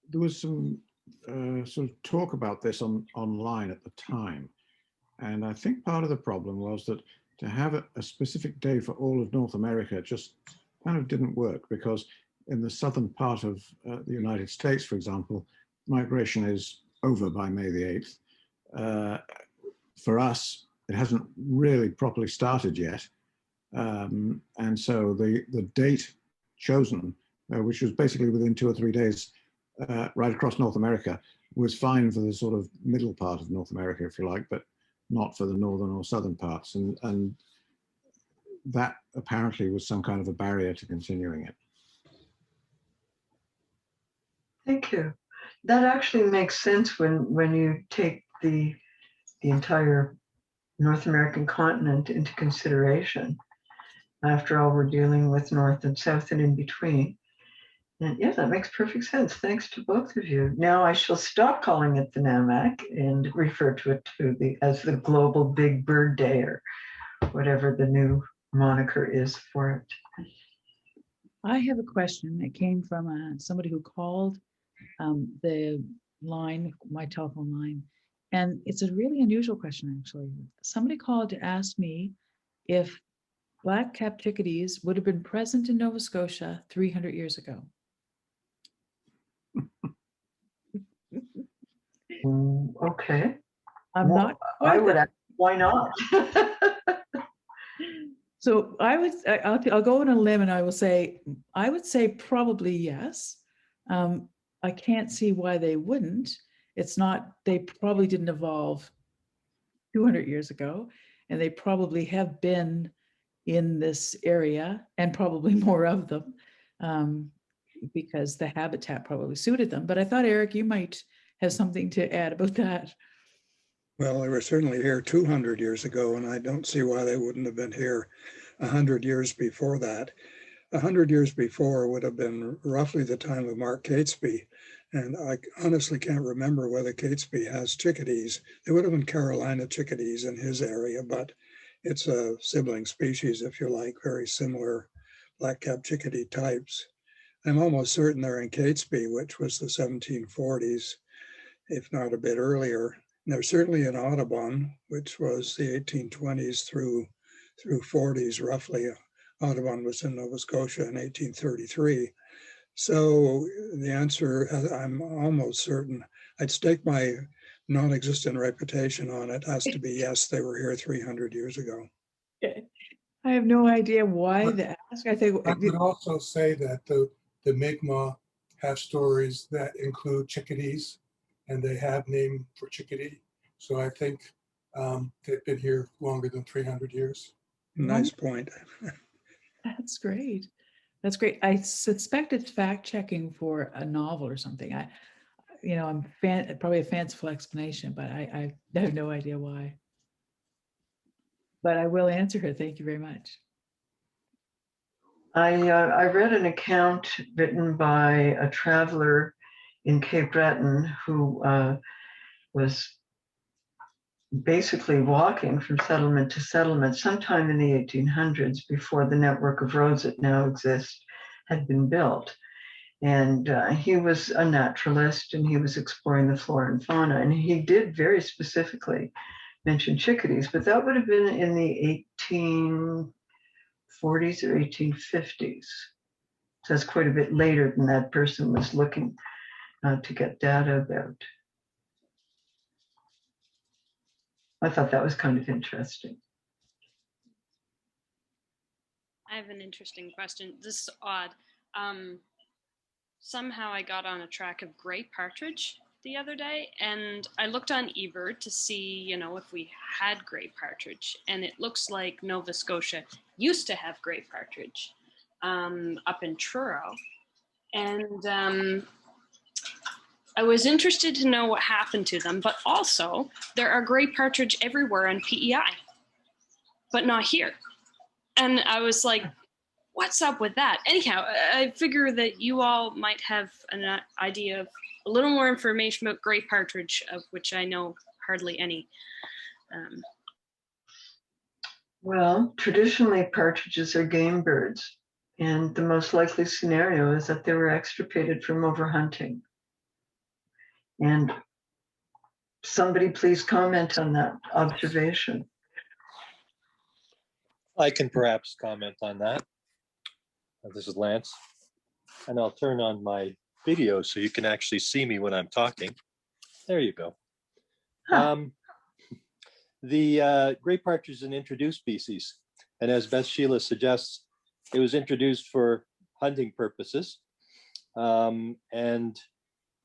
There was some sort of talk about this online at the time. And I think part of the problem was that to have a specific day for all of North America just kind of didn't work, because in the southern part of the United States, for example, migration is over by May the 8th. For us, it hasn't really properly started yet. And so the date chosen, which was basically within 2 or 3 days, right across North America, was fine for the sort of middle part of North America, if you like, but not for the northern or southern parts. And that apparently was some kind of a barrier to continuing it. Thank you. That actually makes sense when you take the entire North American continent into consideration. After all, we're dealing with North and South and in between. And yeah, that makes perfect sense. Thanks to both of you. Now I shall stop calling it the NAMAC and refer to it as the Global Big Bird Day, or whatever the new moniker is for it. I have a question that came from somebody who called the line, my telephone line. And it's a really unusual question, actually. Somebody called to ask me if black-capped chickadees would have been present in Nova Scotia 300 years ago. Okay. I'm not. I would ask, why not? So I'll go on a limb and I would say probably yes. I can't see why they wouldn't. It's not, they probably didn't evolve 200 years ago, and they probably have been in this area, and probably more of them, because the habitat probably suited them. But I thought, Eric, you might have something to add about that. Well, they were certainly here 200 years ago, and I don't see why they wouldn't have been here 100 years before that. 100 years before would have been roughly the time of Mark Catesby. And I honestly can't remember whether Catesby has chickadees. They would have been Carolina chickadees in his area, but it's a sibling species, if you like, very similar black-capped chickadee types. I'm almost certain they're in Catesby, which was the 1740s, if not a bit earlier. And they're certainly in Audubon, which was the 1820s through 40s, roughly. Audubon was in Nova Scotia in 1833. So the answer, I'm almost certain, I'd stake my non-existent reputation on it, has to be yes, they were here 300 years ago. I have no idea why the ask. I think I would also say that the Mi'kmaq have stories that include chickadees, and they have name for chickadee. So I think they've been here longer than 300 years. Nice point. That's great. That's great. I suspect it's fact checking for a novel or something. I'm probably a fanciful explanation, but I have no idea why. But I will answer her. Thank you very much. I read an account written by a traveler in Cape Breton who was basically walking from settlement to settlement sometime in the 1800s, before the network of roads that now exist had been built. And he was a naturalist, and he was exploring the flora and fauna. And he did very specifically mention chickadees, but that would have been in the 1840s or 1850s. So that's quite a bit later than that person was looking to get data about. I thought that was kind of interesting. I have an interesting question. This is odd. Somehow I got on a track of gray partridge the other day, and I looked on eBird to see, if we had gray partridge, and it looks like Nova Scotia used to have gray partridge up in Truro, and I was interested to know what happened to them, but also there are gray partridge everywhere on PEI, but not here. And I was like, what's up with that? Anyhow, I figure that you all might have an idea of a little more information about gray partridge, of which I know hardly any. Well, traditionally partridges are game birds, and the most likely scenario is that they were extirpated from overhunting. And somebody please comment on that observation. I can perhaps comment on that. This is Lance, and I'll turn on my video so you can actually see me when I'm talking. There you go. The gray partridge is an introduced species, and as Beth Sheila suggests, it was introduced for hunting purposes. And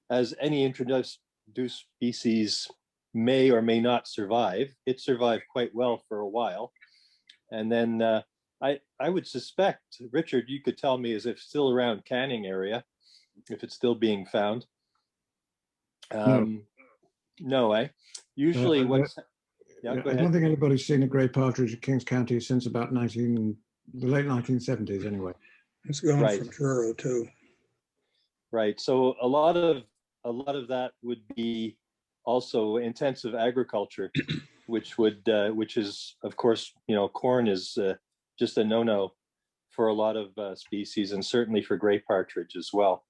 as any introduced species may or may not survive, it survived quite well for a while. And then I would suspect, Richard, you could tell me, is if it's still around Canning area, if it's still being found. No, eh? Usually what's... I don't think anybody's seen a grey partridge in Kings County since about the late 1970s anyway. It's gone from Truro too. Right. So a lot of that would be also intensive agriculture, which is, of course, corn is just a no-no for a lot of species, and certainly for gray partridge as well.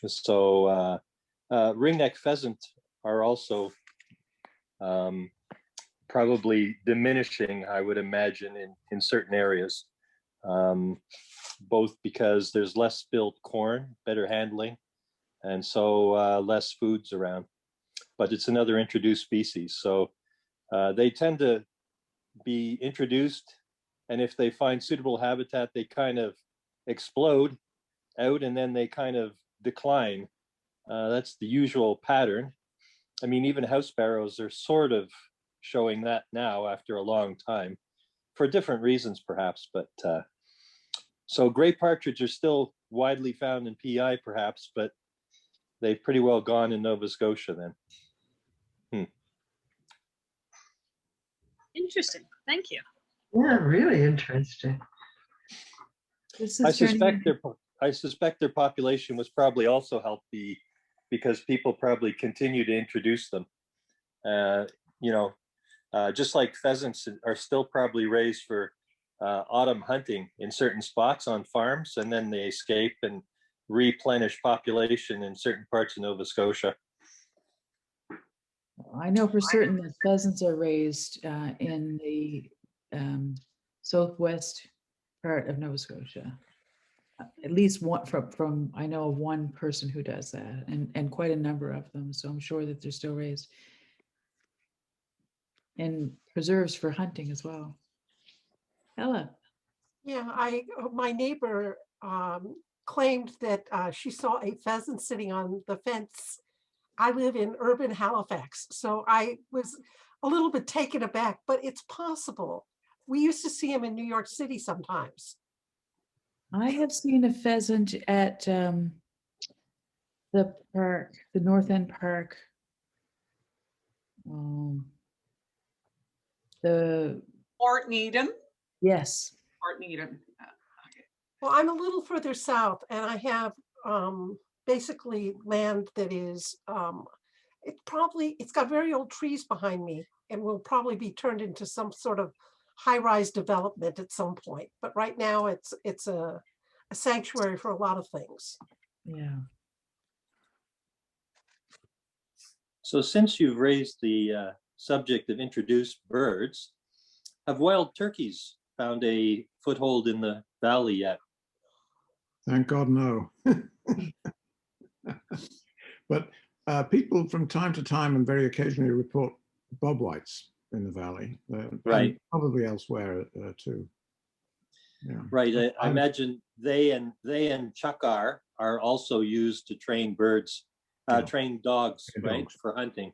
So ringneck pheasant are also probably diminishing, I would imagine, in certain areas, both because there's less spilled corn, better handling, and so less foods around. But it's another introduced species, so they tend to be introduced, and if they find suitable habitat, they kind of explode out and then they kind of decline. That's the usual pattern. I mean, even house sparrows are sort of showing that now after a long time, for different reasons perhaps, but so gray partridge are still widely found in PEI perhaps, but they've pretty well gone in Nova Scotia then. Interesting. Thank you. Yeah, really interesting. I suspect their population was probably also helped because people probably continue to introduce them. Just like pheasants are still probably raised for autumn hunting in certain spots on farms, and then they escape and replenish population in certain parts of Nova Scotia. I know for certain that pheasants are raised in the southwest part of Nova Scotia. At least one from I know of one person who does that, and quite a number of them. So I'm sure that they're still raised. And preserves for hunting as well. Ella. Yeah, my neighbor claimed that she saw a pheasant sitting on the fence. I live in urban Halifax, so I was a little bit taken aback, but it's possible. We used to see him in New York City sometimes. I have seen a pheasant at The park, the North End Park. The, Fort Needham, yes, Fort Needham. Well, I'm a little further south and I have basically land that is, it's got very old trees behind me and will probably be turned into some sort of high-rise development at some point. But right now it's a sanctuary for a lot of things. yeah. So since you've raised the subject of introduced birds, have wild turkeys found a foothold in the valley yet? Thank God, no. But people from time to time and very occasionally report bobwhites in the valley, Right. and probably elsewhere too. Yeah. Right. I imagine they and chukar are also used to train birds, train dogs, right, for hunting,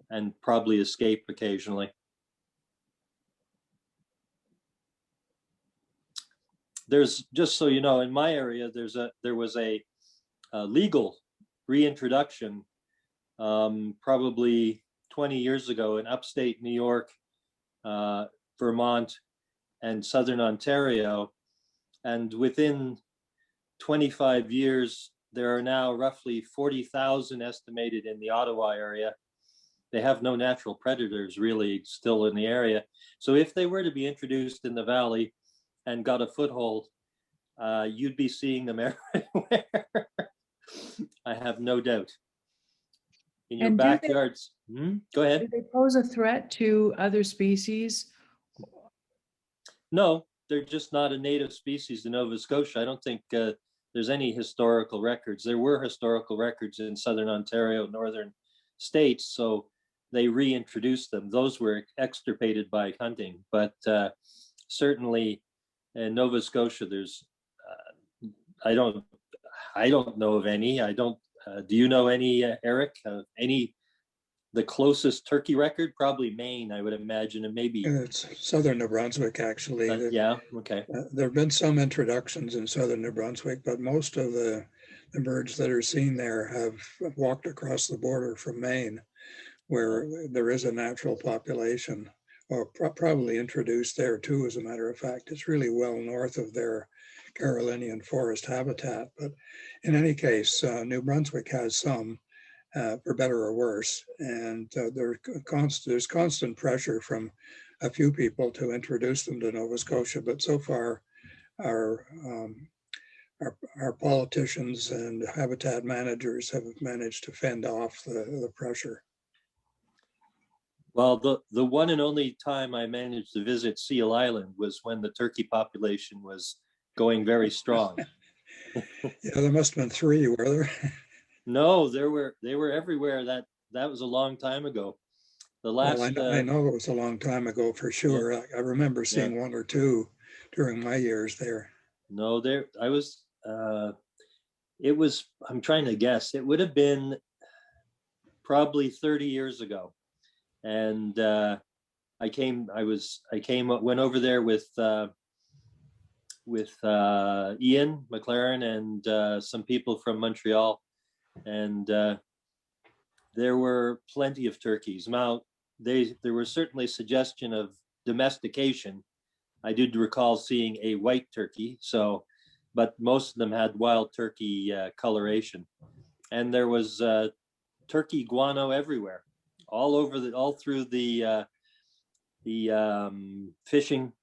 and probably escape occasionally. There's, just so you know, in my area, there was a legal reintroduction probably 20 years ago in upstate New York, Vermont, and Southern Ontario. And within 25 years, there are now roughly 40,000 estimated in the Ottawa area. They have no natural predators really still in the area. So if they were to be introduced in the valley and got a foothold, you'd be seeing them everywhere. I have no doubt. In your And do they- backyards. Go ahead. Do they pose a threat to other species? No, they're just not a native species in Nova Scotia. I don't think there's any historical records. There were historical records in Southern Ontario, northern states, so they reintroduced them. Those were extirpated by hunting, but certainly in Nova Scotia, there's I don't know of any. I don't. Do you know any, Eric? The closest turkey record? Probably Maine, I would imagine, and maybe. It's southern New Brunswick, actually. Yeah. Okay. There have been some introductions in southern New Brunswick, but most of the birds that are seen there have walked across the border from Maine, where there is a natural population, or probably introduced there too, as a matter of fact. It's really well north of their Carolinian forest habitat. But in any case, New Brunswick has some, for better or worse. And there's constant pressure from a few people to introduce them to Nova Scotia. But so far, our politicians and habitat managers have managed to fend off the pressure. Well, the one and only time I managed to visit Seal Island was when the turkey population was going very strong. Yeah, there must have been 3, were there? No, they were everywhere. That was a long time ago. The last. Well, I know it was a long time ago for sure. Yeah. I remember seeing 1 or 2 during my years there. No, I was. It was. I'm trying to guess. It would have been probably 30 years ago, and went over there with Ian McLaren and some people from Montreal, and there were plenty of turkeys. Now, there was certainly suggestion of domestication. I did recall seeing a white turkey, but most of them had wild turkey coloration, and there was turkey guano everywhere, all through the fishing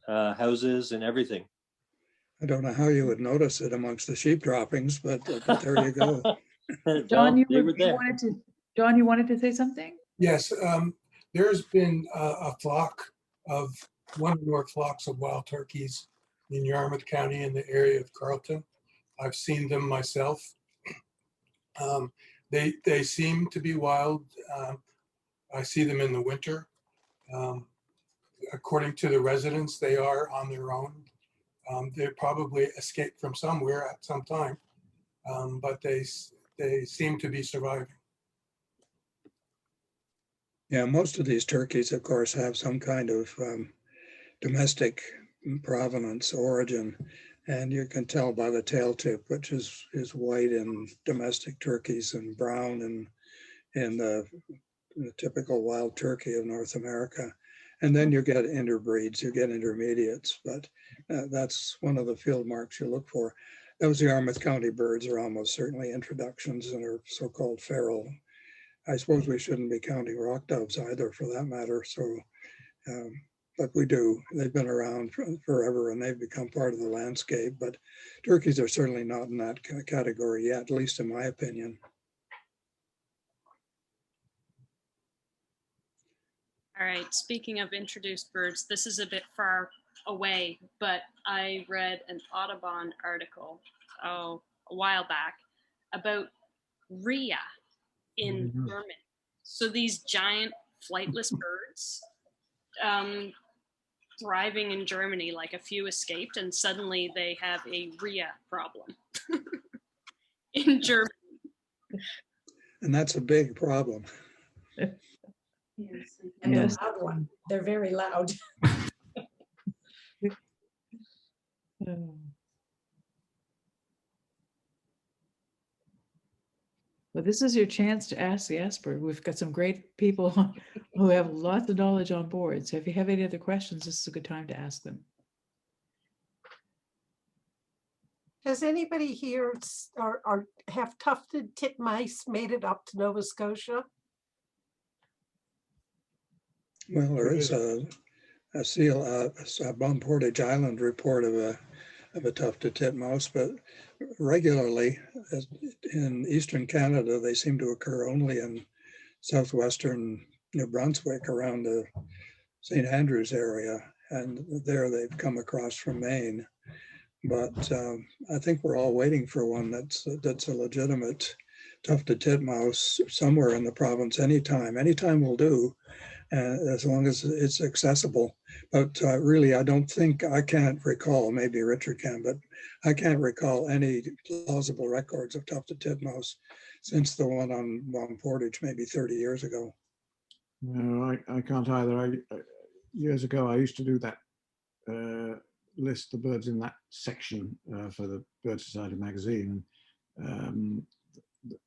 houses and everything. I don't know how you would notice it amongst the sheep droppings, but there you go. John, Well, you wanted to say something? Yes, there's been a flock of one or more flocks of wild turkeys in Yarmouth County in the area of Carleton. I've seen them myself. They seem to be wild. I see them in the winter. According to the residents, they are on their own. They probably escaped from somewhere at some time, but they seem to be surviving. Yeah, most of these turkeys, of course, have some kind of domestic provenance, origin, And you can tell by the tail tip, which is white in domestic turkeys and brown in the typical wild turkey of North America. And then you get interbreeds, you get intermediates, but that's one of the field marks you look for. Those Yarmouth County birds are almost certainly introductions and are so-called feral. I suppose we shouldn't be counting rock doves either for that matter. So, but we do. They've been around forever and they've become part of the landscape, but turkeys are certainly not in that category yet, at least in my opinion. All right, speaking of introduced birds, this is a bit far away, but I read an Audubon article, a while back, about rhea in Germany. So these giant flightless birds thriving in Germany, like a few escaped, and suddenly they have a rhea problem in Germany. And that's a big problem. And the Yes. loud one, they're very loud. Well, this is your chance to ask the expert. We've got some great people who have lots of knowledge on board. So if you have any other questions, this is a good time to ask them. Has anybody here or have tufted titmice made it up to Nova Scotia? Well, there is a seal, a Bon Portage Island report of a tufted titmouse, but regularly in eastern Canada, they seem to occur only in southwestern New Brunswick around the St. Andrews area, and there they've come across from Maine. But I think we're all waiting for one that's a legitimate tufted titmouse somewhere in the province. Anytime will do, as long as it's accessible. But really, I can't recall, maybe Richard can, but I can't recall any plausible records of tufted titmouse since the one on Bon Portage maybe 30 years ago. No, I can't either. Years ago, I used to do that, list the birds in that section for the Bird Society magazine.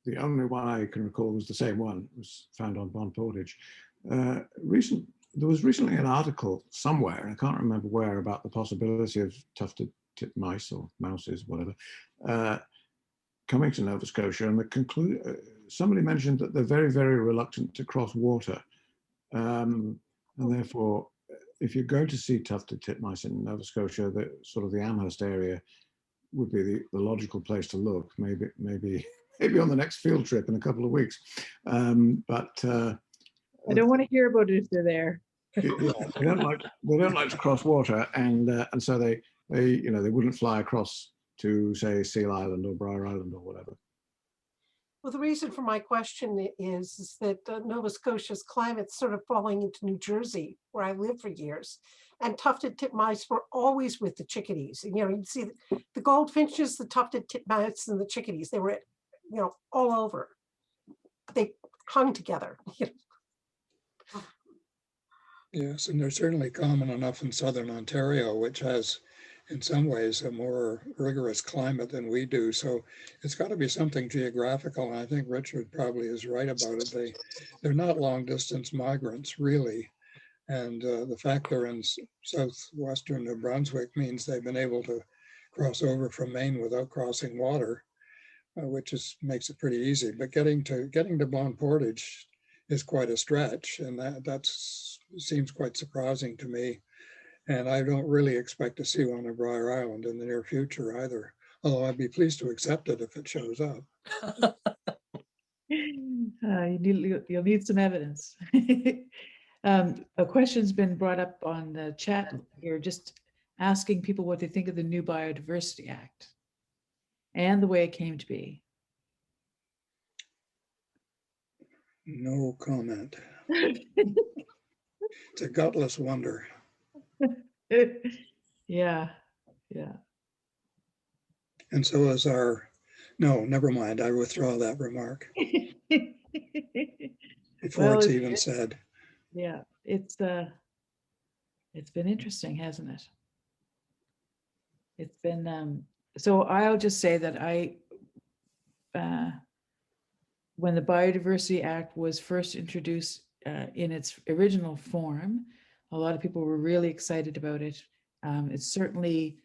The only one I can recall was the same one. It was found on Bon Portage. There was recently an article somewhere, and I can't remember where, about the possibility of tufted titmice or mouses, whatever, coming to Nova Scotia, and somebody mentioned that they're very, very reluctant to cross water, and therefore, if you're going to see tufted titmice in Nova Scotia, the sort of the Amherst area would be the logical place to look. Maybe on the next field trip in a couple of weeks, but. I don't want to hear about it if they're there. Yeah, they don't like to cross water, and so they wouldn't fly across to, say, Seal Island or Briar Island or whatever. Well, the reason for my question is that Nova Scotia's climate's sort of falling into New Jersey, where I lived for years, and tufted titmice were always with the chickadees. And, you'd see the goldfinches, the tufted titmice, and the chickadees. They were, all over. They hung together. Yes, and they're certainly common enough in southern Ontario, which has, in some ways, a more rigorous climate than we do. So it's got to be something geographical. And I think Richard probably is right about it. They're not long distance migrants, really. And the fact they're in southwestern New Brunswick means they've been able to cross over from Maine without crossing water, which makes it pretty easy. But getting to Bon Portage is quite a stretch, and that seems quite surprising to me. And I don't really expect to see one on Briar Island in the near future either, although I'd be pleased to accept it if it shows up. You'll need some evidence. A question's been brought up on the chat here, just asking people what they think of the new Biodiversity Act and the way it came to be. No comment. It's a gutless wonder. Yeah. And so is no, never mind. I withdraw that remark. Before it's even said. Yeah, it's been interesting, hasn't it? It's been, so I'll just say that when the Biodiversity Act was first introduced in its original form, a lot of people were really excited about it. It's certainly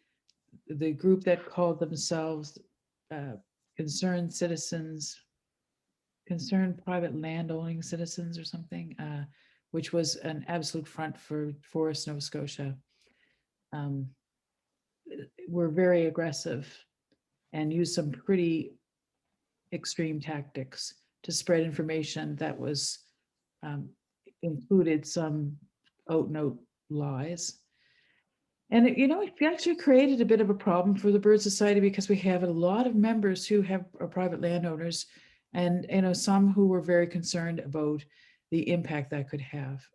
the group that called themselves concerned citizens, concerned private landowning citizens or something, which was an absolute front for Forest Nova Scotia. Were very aggressive and used some pretty extreme tactics to spread information that was included some out and out lies. And it actually created a bit of a problem for the Bird Society because we have a lot of members who are private landowners, and some who were very concerned about the impact that could have.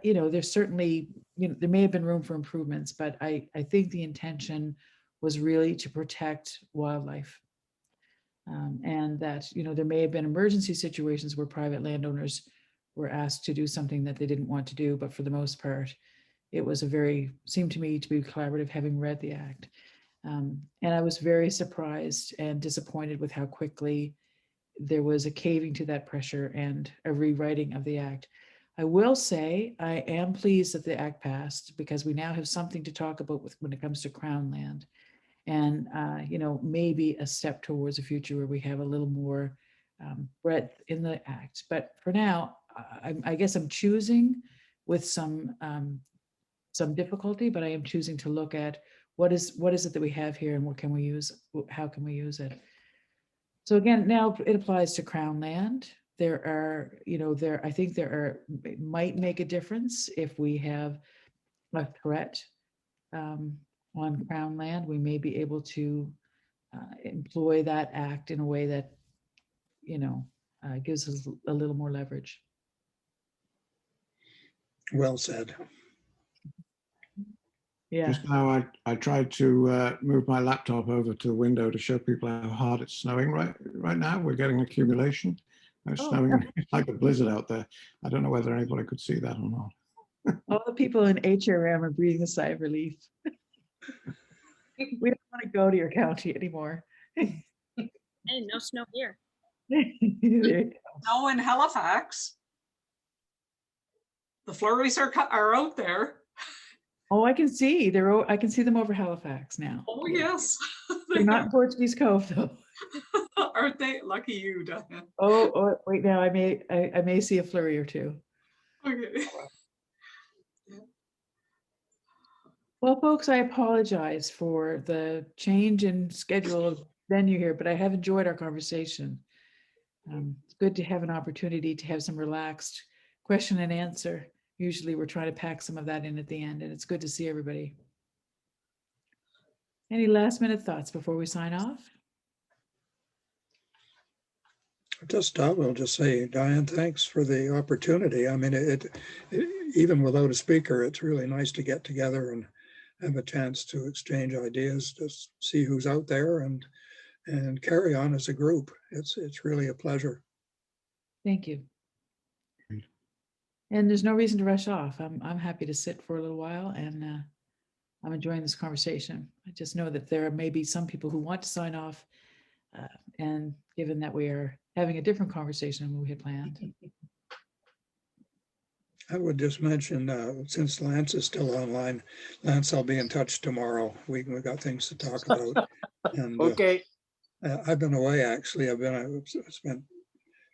There's certainly, there may have been room for improvements, but I think the intention was really to protect wildlife. And that, there may have been emergency situations where private landowners were asked to do something that they didn't want to do, but for the most part, it was seemed to me to be collaborative, having read the act. And I was very surprised and disappointed with how quickly there was a caving to that pressure and a rewriting of the act. I will say I am pleased that the act passed because we now have something to talk about when it comes to Crown land. And, maybe a step towards a future where we have a little more breadth in the act. But for now, I guess I'm choosing with some difficulty, but I am choosing to look at what is it that we have here and what can we use, how can we use it? So again, now it applies to Crown land. There are, I think it might make a difference if we have a threat on Crown land. We may be able to employ that act in a way that, gives us a little more leverage. Well said. Yeah. Just now, I tried to move my laptop over to the window to show people how hard it's snowing right now. We're getting accumulation. It's snowing like a blizzard out there. I don't know whether anybody could see that or not. All the people in HRM are breathing a sigh of relief. We don't want to go to your county anymore. Hey, no snow here. No, in Halifax. The flurries are out there. Oh, I can see I can see them over Halifax now. Oh yes. They're not in Portuguese Cove though. Aren't they? Lucky you, Diane. Oh, wait, now I may see a flurry or two. Okay. Well, folks, I apologize for the change in schedule of venue here, but I have enjoyed our conversation. It's good to have an opportunity to have some relaxed question and answer. Usually we're trying to pack some of that in at the end, and it's good to see everybody. Any last minute thoughts before we sign off? We'll just say, Diane, thanks for the opportunity. I mean, even without a speaker, it's really nice to get together and have a chance to exchange ideas, to see who's out there and carry on as a group. It's really a pleasure. Thank you. And there's no reason to rush off. I'm happy to sit for a little while, and I'm enjoying this conversation. I just know that there may be some people who want to sign off, and given that we are having a different conversation than we had planned. I would just mention, since Lance is still online, Lance, I'll be in touch tomorrow. We've got things to talk about. And, okay. I've been away, actually. I've spent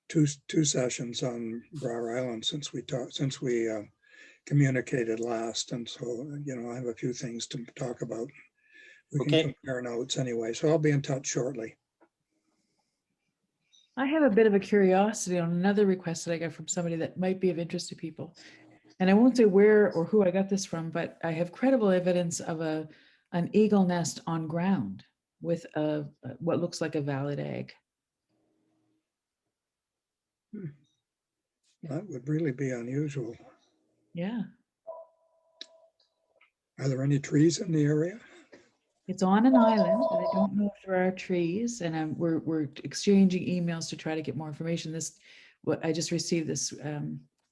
two sessions on Brar Island since we communicated last, and so I have a few things to talk about. We can compare notes anyway, so I'll be in touch shortly. I have a bit of a curiosity on another request that I got from somebody that might be of interest to people, and I won't say where or who I got this from, but I have credible evidence of an eagle nest on ground with what looks like a valid egg. That would really be unusual. Yeah. Are there any trees in the area? It's on an island, but I don't know if there are trees, and we're exchanging emails to try to get more information. I just received this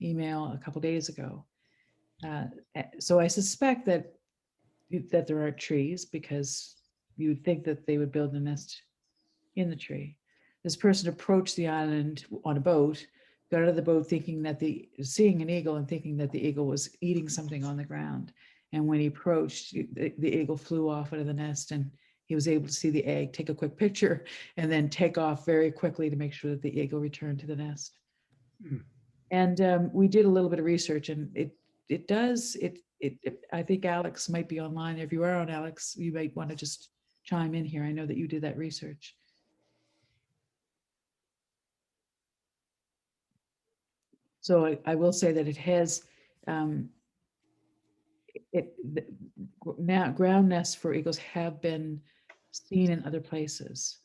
email a couple days ago. So I suspect that, that there aren't trees, because you would think that they would build a nest in the tree. This person approached the island on a boat, got out of the boat seeing an eagle and thinking that the eagle was eating something on the ground. And when he approached, the eagle flew off out of the nest, and he was able to see the egg, take a quick picture, and then take off very quickly to make sure that the eagle returned to the nest. And we did a little bit of research, and I think Alex might be online. If you are on, Alex, you might want to just chime in here. I know that you did that research. So I will say that it has, now ground nests for eagles have been seen in other places.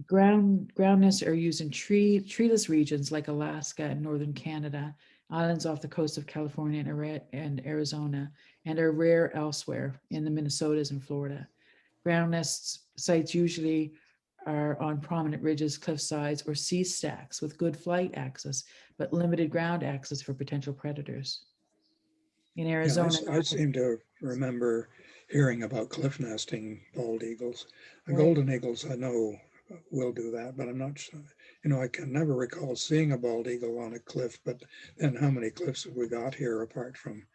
Ground nests are used in treeless regions like Alaska and northern Canada, islands off the coast of California and Arizona, and are rare elsewhere in the Minnesotas and Florida. Ground nest sites usually are on prominent ridges, cliff sides, or sea stacks with good flight access, but limited ground access for potential predators. In Arizona, I seem to remember hearing about cliff nesting bald eagles. Right. Golden eagles, I know, will do that, but I'm not sure. I can never recall seeing a bald eagle on a cliff, but then how many cliffs have we got here apart from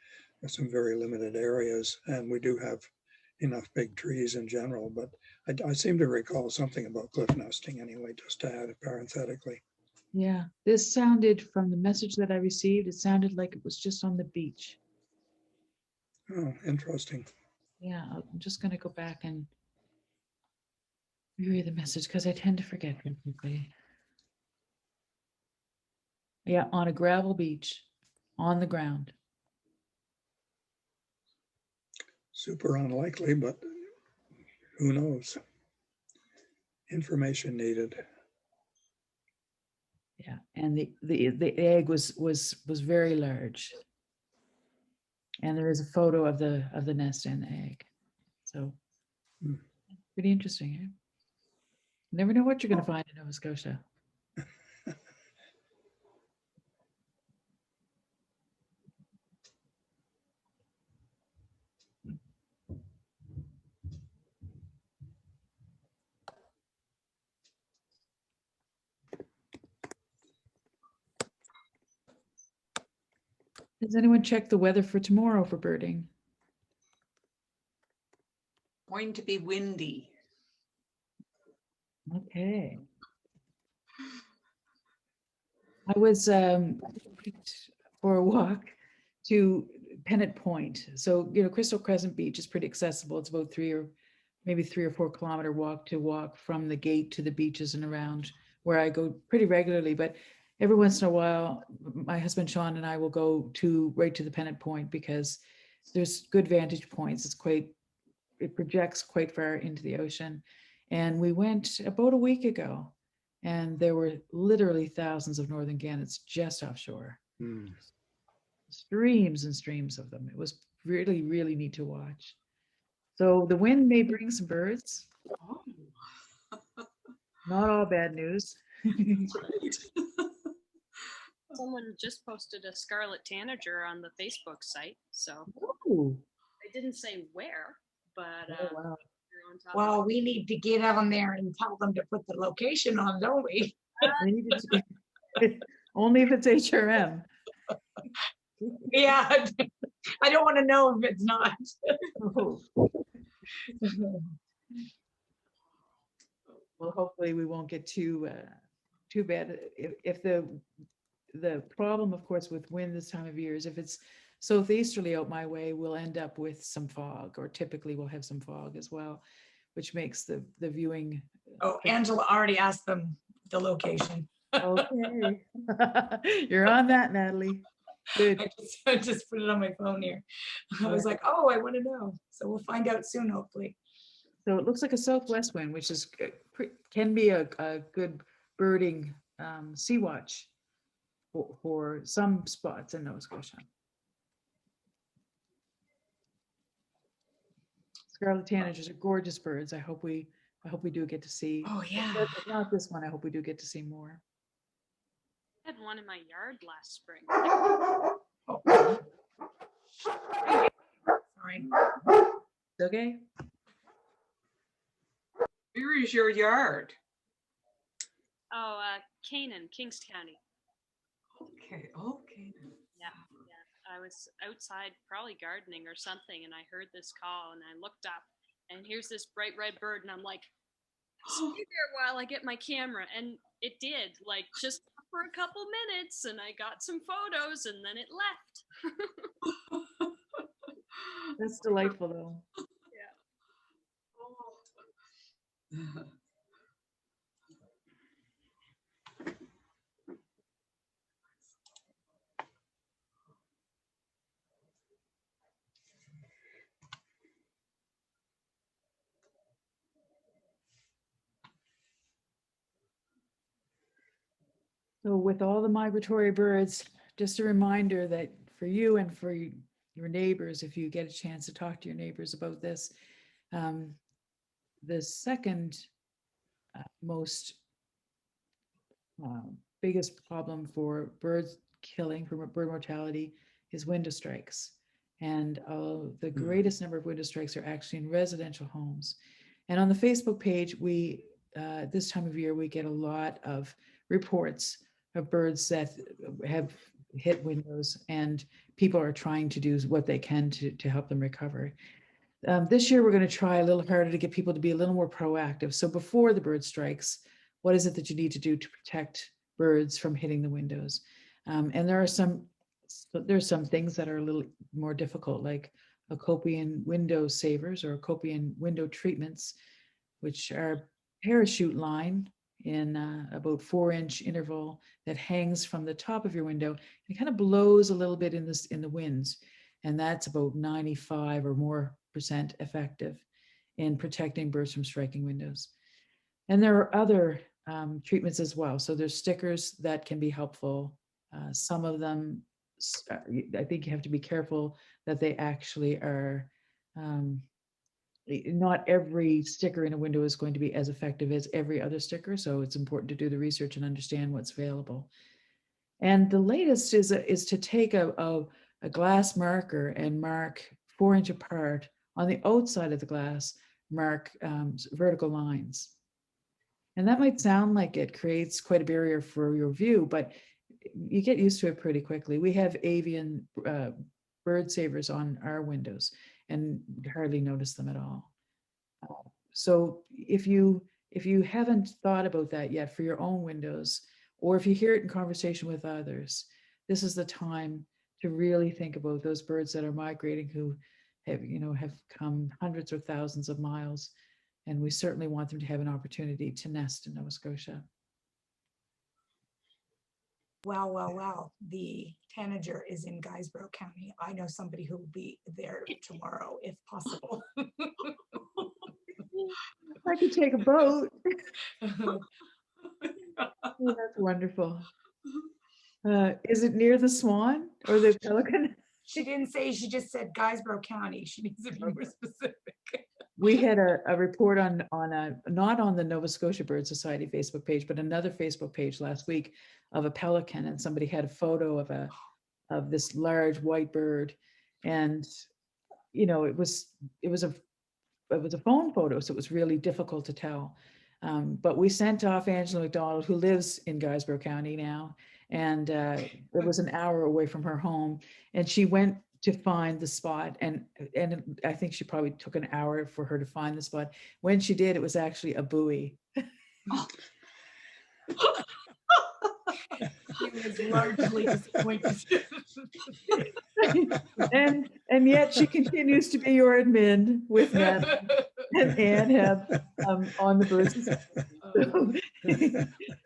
some very limited areas? And we do have enough big trees in general, but I seem to recall something about cliff nesting anyway, just to add it parenthetically. Yeah, this sounded, from the message that I received, it sounded like it was just on the beach. Oh, interesting. Yeah, I'm just going to go back and reread the message because I tend to forget very quickly. Yeah, on a gravel beach, on the ground. Super unlikely, but who knows? Information needed. Yeah, and the egg was very large. And there is a photo of the nest and the egg. So pretty interesting, eh? Never know what you're going to find in Nova Scotia. Has anyone checked the weather for tomorrow for birding? Going to be windy. Okay. I was for a walk to Pennant Point. So, Crystal Crescent Beach is pretty accessible. It's about 3 or 4 kilometer walk from the gate to the beaches and around, where I go pretty regularly. But every once in a while, my husband Sean and I will go right to the Pennant Point because there's good vantage points. It projects quite far into the ocean. And we went about a week ago, and there were literally thousands of northern gannets just offshore. Streams and streams of them. It was really, really neat to watch. So the wind may bring some birds. Oh. Not all bad news. Someone just posted a scarlet tanager on the Facebook site, so Ooh. I didn't say where, but Oh, wow. you're on top of Well, it. we need to get on there and tell them to put the location on, don't we? Only if it's HRM. Yeah, I don't want to know if it's not. Oh. Well, hopefully we won't get too bad. If the problem, of course, with wind this time of year is if it's southeasterly out my way, we'll end up with some fog, or typically we'll have some fog as well, which makes the viewing. Oh, Angela already asked them the location. Okay. You're on that, Natalie. Good. I just put it on my phone here. I was like, oh, I want to know. So we'll find out soon, hopefully. So it looks like a southwest wind, which is can be a good birding sea watch for some spots in Nova Scotia. Scarlet tanagers are gorgeous birds. I hope we do get to see. Oh yeah. If not this one, I hope we do get to see more. I had one in my yard last spring. Fine. Okay. Where is your yard? Oh, Canaan, Kings County. Okay, okay. Yeah, yeah. I was outside probably gardening or something, and I heard this call, and I looked up, and here's this bright red bird, and I'm like, stay there while I get my camera. And it did, like, just for a couple minutes, and I got some photos, and then it left. That's delightful though. Yeah. So with all the migratory birds, just a reminder that for you and for your neighbors, if you get a chance to talk to your neighbors about this, the second most biggest problem for birds killing, for bird mortality, is window strikes. And the greatest number of window strikes are actually in residential homes. And on the Facebook page, we this time of year, we get a lot of reports of birds that have hit windows, and people are trying to do what they can to help them recover. This year, we're going to try a little harder to get people to be a little more proactive. So before the bird strikes, what is it that you need to do to protect birds from hitting the windows? And there's some things that are a little more difficult, like Acopian window savers or Acopian window treatments, which are parachute line in about 4-inch interval that hangs from the top of your window. It kind of blows a little bit in the winds, and that's about 95% or more effective in protecting birds from striking windows. And there are other treatments as well. So there's stickers that can be helpful. Some of them, I think you have to be careful that they actually are, not every sticker in a window is going to be as effective as every other sticker. So it's important to do the research and understand what's available. And the latest is to take a glass marker and mark 4-inch apart on the outside of the glass, mark vertical lines. And that might sound like it creates quite a barrier for your view, but you get used to it pretty quickly. We have avian bird savers on our windows and hardly notice them at all. So if you haven't thought about that yet for your own windows, or if you hear it in conversation with others, this is the time to really think about those birds that are migrating, who have come hundreds or thousands of miles. And we certainly want them to have an opportunity to nest in Nova Scotia. Wow. The tanager is in Guysborough County. I know somebody who will be there tomorrow if possible. I could take a boat. Oh, that's wonderful. Is it near the Swan or the Pelican? She didn't say, she just said Guysborough County. She needs to be more specific. We had a report on not on the Nova Scotia Bird Society Facebook page, but another Facebook page last week of a pelican, and somebody had a photo of this large white bird, and it was a phone photo, so it was really difficult to tell. But we sent off Angela McDonald, who lives in Guysborough County now, and it was an hour away from her home, and she went to find the spot, and I think she probably took an hour for her to find the spot. When she did, it was actually a buoy. She was largely disappointed. and yet she continues to be your admin with Matt and Anne on the birds. So,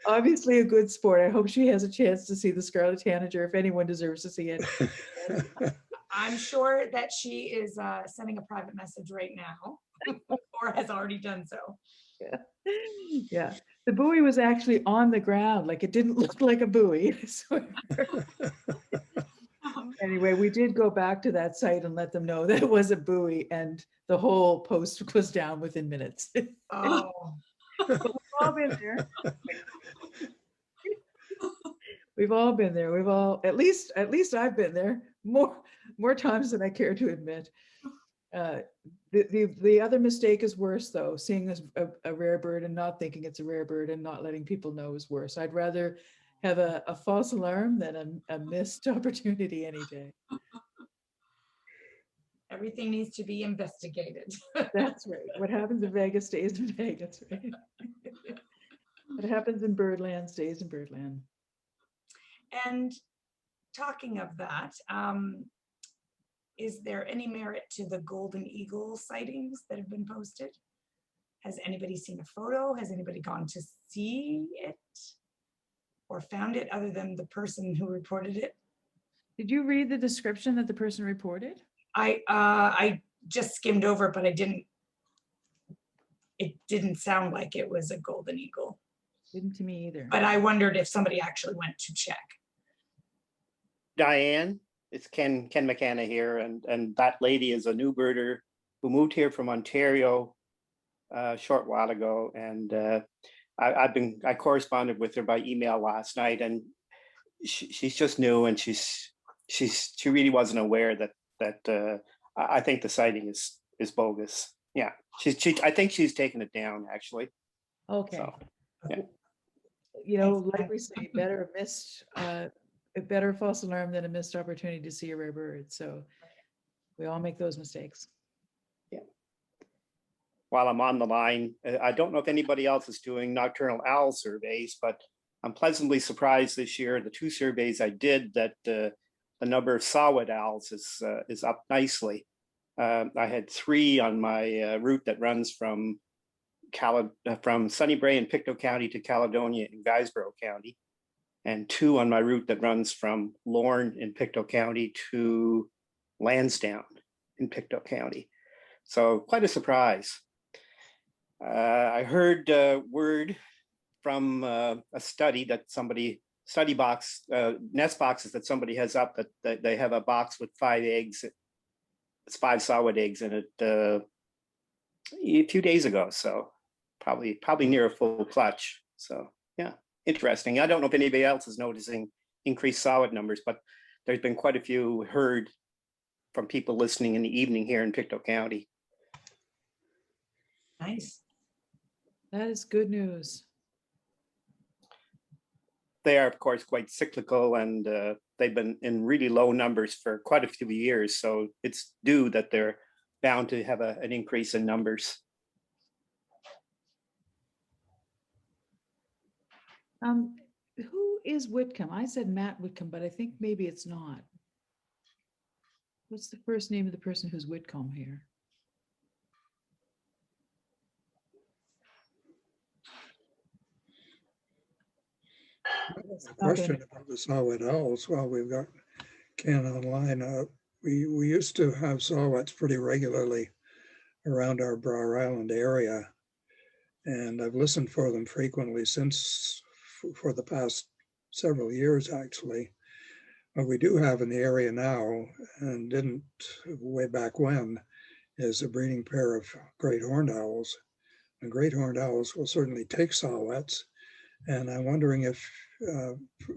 obviously a good sport. I hope she has a chance to see the Scarlet Tanager, if anyone deserves to see it. I'm sure that she is sending a private message right now or has already done so. Yeah. The buoy was actually on the ground, like it didn't look like a buoy. So anyway, we did go back to that site and let them know that it was a buoy, and the whole post was down within minutes. Oh. But we've all been there. We've all been there. We've all, at least I've been there more times than I care to admit. The other mistake is worse though, seeing as a rare bird and not thinking it's a rare bird and not letting people know is worse. I'd rather have a false alarm than a missed opportunity any day. Everything needs to be investigated. That's right. What happens in Vegas stays in Vegas, right? What happens in Birdland stays in Birdland. And talking of that, is there any merit to the golden eagle sightings that have been posted? Has anybody seen a photo? Has anybody gone to see it or found it other than the person who reported it? Did you read the description that the person reported? I just skimmed over, but it didn't sound like it was a golden eagle. Didn't to me either. But I wondered if somebody actually went to check. Diane, it's Ken McKenna here, and that lady is a new birder who moved here from Ontario a short while ago, and I corresponded with her by email last night, and she's just new, and she really wasn't aware that I think the sighting is bogus. Yeah, I think she's taken it down actually. Okay. So, yeah. You know, like we say, better a better false alarm than a missed opportunity to see a rare bird. So we all make those mistakes. Yeah. While I'm on the line, I don't know if anybody else is doing nocturnal owl surveys, but I'm pleasantly surprised this year, the 2 surveys I did, that the number of saw-whet owls is up nicely. I had 3 on my route that runs from Sunnybrae in Pictou County to Caledonia in Guysborough County, and 2 on my route that runs from Lorne in Pictou County to Lansdowne in Pictou County. So quite a surprise. I heard word from a study that nest boxes that somebody has up, that they have a box with 5 eggs. It's 5 saw-whet eggs in it a few days ago. So probably near a full clutch. So yeah, interesting. I don't know if anybody else is noticing increased saw-whet numbers, but there's been quite a few heard from people listening in the evening here in Pictou County. Nice. That is good news. They are, of course, quite cyclical, and they've been in really low numbers for quite a few years. So it's due that they're bound to have an increase in numbers. Who is Whitcomb? I said Matt Whitcomb, but I think maybe it's not. What's the first name of the person who's Whitcomb here? A question about the saw-whet owls while we've got Ken online. We used to have saw-whets pretty regularly around our Brar Island area, and I've listened for them frequently for the past several years actually. What we do have in the area now, and didn't way back when, is a breeding pair of great horned owls. And great horned owls will certainly take saw-whets, and I'm wondering if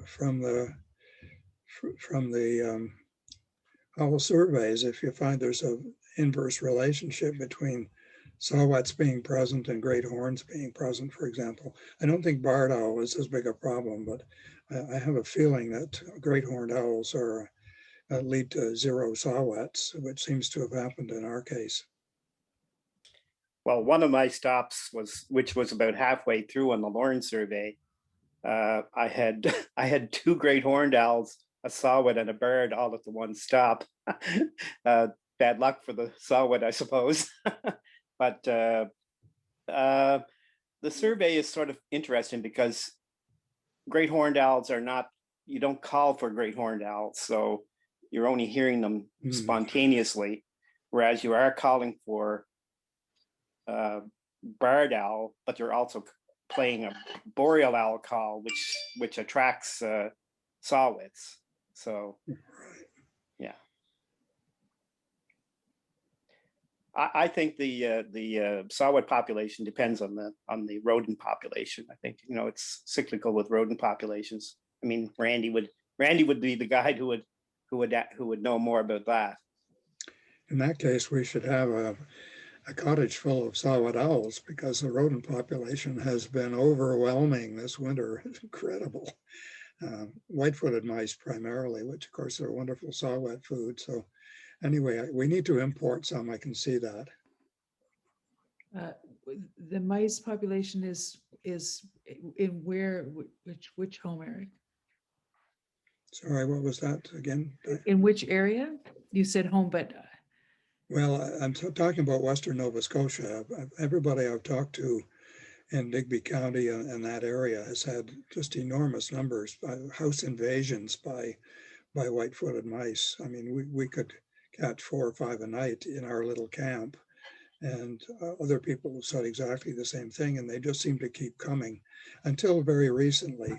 from the owl surveys, if you find there's an inverse relationship between saw-whets being present and great horns being present, for example. I don't think barred owl is as big a problem, but I have a feeling that great horned owls lead to 0 saw-whets, which seems to have happened in our case. Well, one of my stops which was about halfway through on the Lorne survey, I had 2 great horned owls, a saw-whet and a bird, all at the one stop. Bad luck for the saw-whet, I suppose. But the survey is sort of interesting because great horned owls are not, you don't call for great horned owls, so you're only hearing them spontaneously, whereas you are calling for barred owl, but you're also playing a boreal owl call, which attracts saw-whets. So yeah, I think the saw-whet population depends on the rodent population. I think, you know, it's cyclical with rodent populations. I mean, Randy would be the guy who would know more about that. In that case, we should have a cottage full of saw-whet owls because the rodent population has been overwhelming this winter. It's incredible. White-footed mice primarily, which of course are wonderful saw-whet food. So anyway, we need to import some. I can see that. The mice population is in where, which home, Eric? Sorry, what was that again? In which area? You said home, but Well, I'm talking about Western Nova Scotia. Everybody I've talked to in Digby County and that area has had just enormous numbers, house invasions by white-footed mice. I mean, we could catch 4 or 5 a night in our little camp, and other people said exactly the same thing, and they just seem to keep coming until very recently.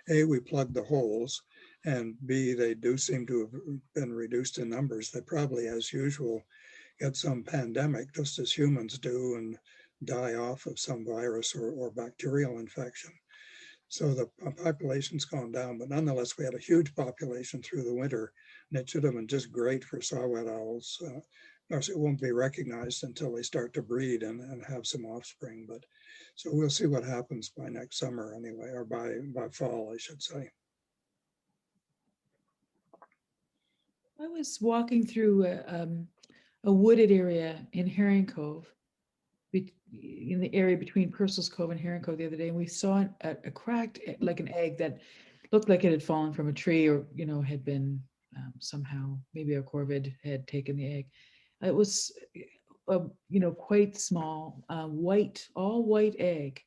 We plugged the holes, and B, they do seem to have been reduced in numbers. They probably, as usual, get some pandemic, just as humans do, and die off of some virus or bacterial infection. So the population's gone down, but nonetheless, we had a huge population through the winter, and it should have been just great for saw-whet owls. Of course, it won't be recognized until they start to breed and have some offspring. But so we'll see what happens by next summer anyway, or by fall, I should say. I was walking through a wooded area in Herring Cove, in the area between Purcell's Cove and Herring Cove the other day, and we saw a cracked, like an egg that looked like it had fallen from a tree, or had been somehow, maybe a corvid had taken the egg. It was quite small, all white egg,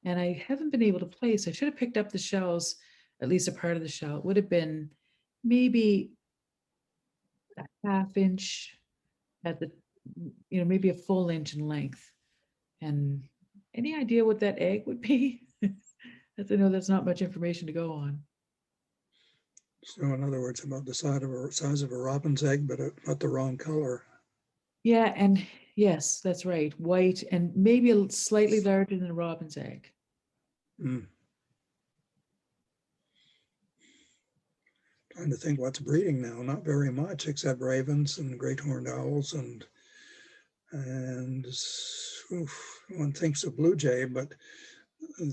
and I haven't been able to place. I should have picked up the shells, at least a part of the shell. It would have been maybe a half inch at the, maybe a full inch in length. And any idea what that egg would be? As I know that's not much information to go on. So in other words, about the size of a robin's egg, but not the wrong color. Yeah, and yes, that's right. White and maybe slightly larger than a robin's egg. Mm. Trying to think what's breeding now. Not very much, except ravens and great horned owls and one thinks of blue jay, but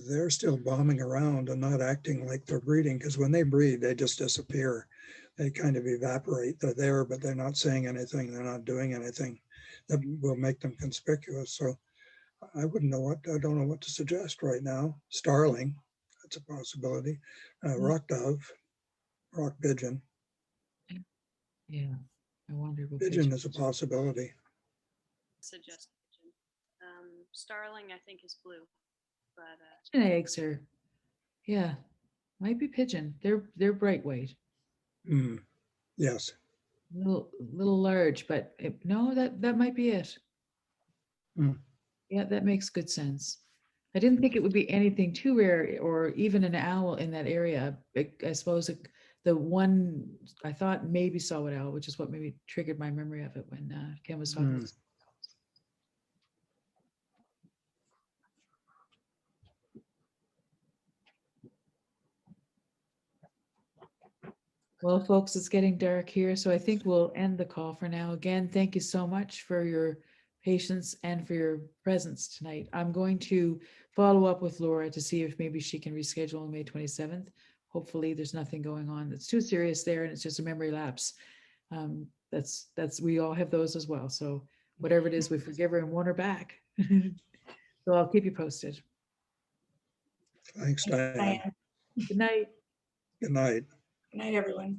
they're still bombing around and not acting like they're breeding, because when they breed, they just disappear. They kind of evaporate. They're there, but they're not saying anything. They're not doing anything that will make them conspicuous. So I don't know what to suggest right now. Starling, that's a possibility. Rock dove, rock pigeon. Yeah, I wonder what Pigeon is a possibility. Suggest pigeon. Starling, I think, is blue, but eggs are, yeah, might be pigeon. They're bright white. Mm. Yes. Little large, but no, that might be it. Mm. Yeah, that makes good sense. I didn't think it would be anything too rare, or even an owl in that area. I suppose the one I thought maybe saw-whet owl, which is what maybe triggered my memory of it when Ken was talking. Mm. Well, folks, it's getting dark here, so I think we'll end the call for now. Again, thank you so much for your patience and for your presence tonight. I'm going to follow up with Laura to see if maybe she can reschedule on May 27th. Hopefully there's nothing going on that's too serious there and it's just a memory lapse. We all have those as well. So whatever it is, we forgive her and want her back. So I'll keep you posted. Thanks, Diane. Good night. Good night. Good night, everyone.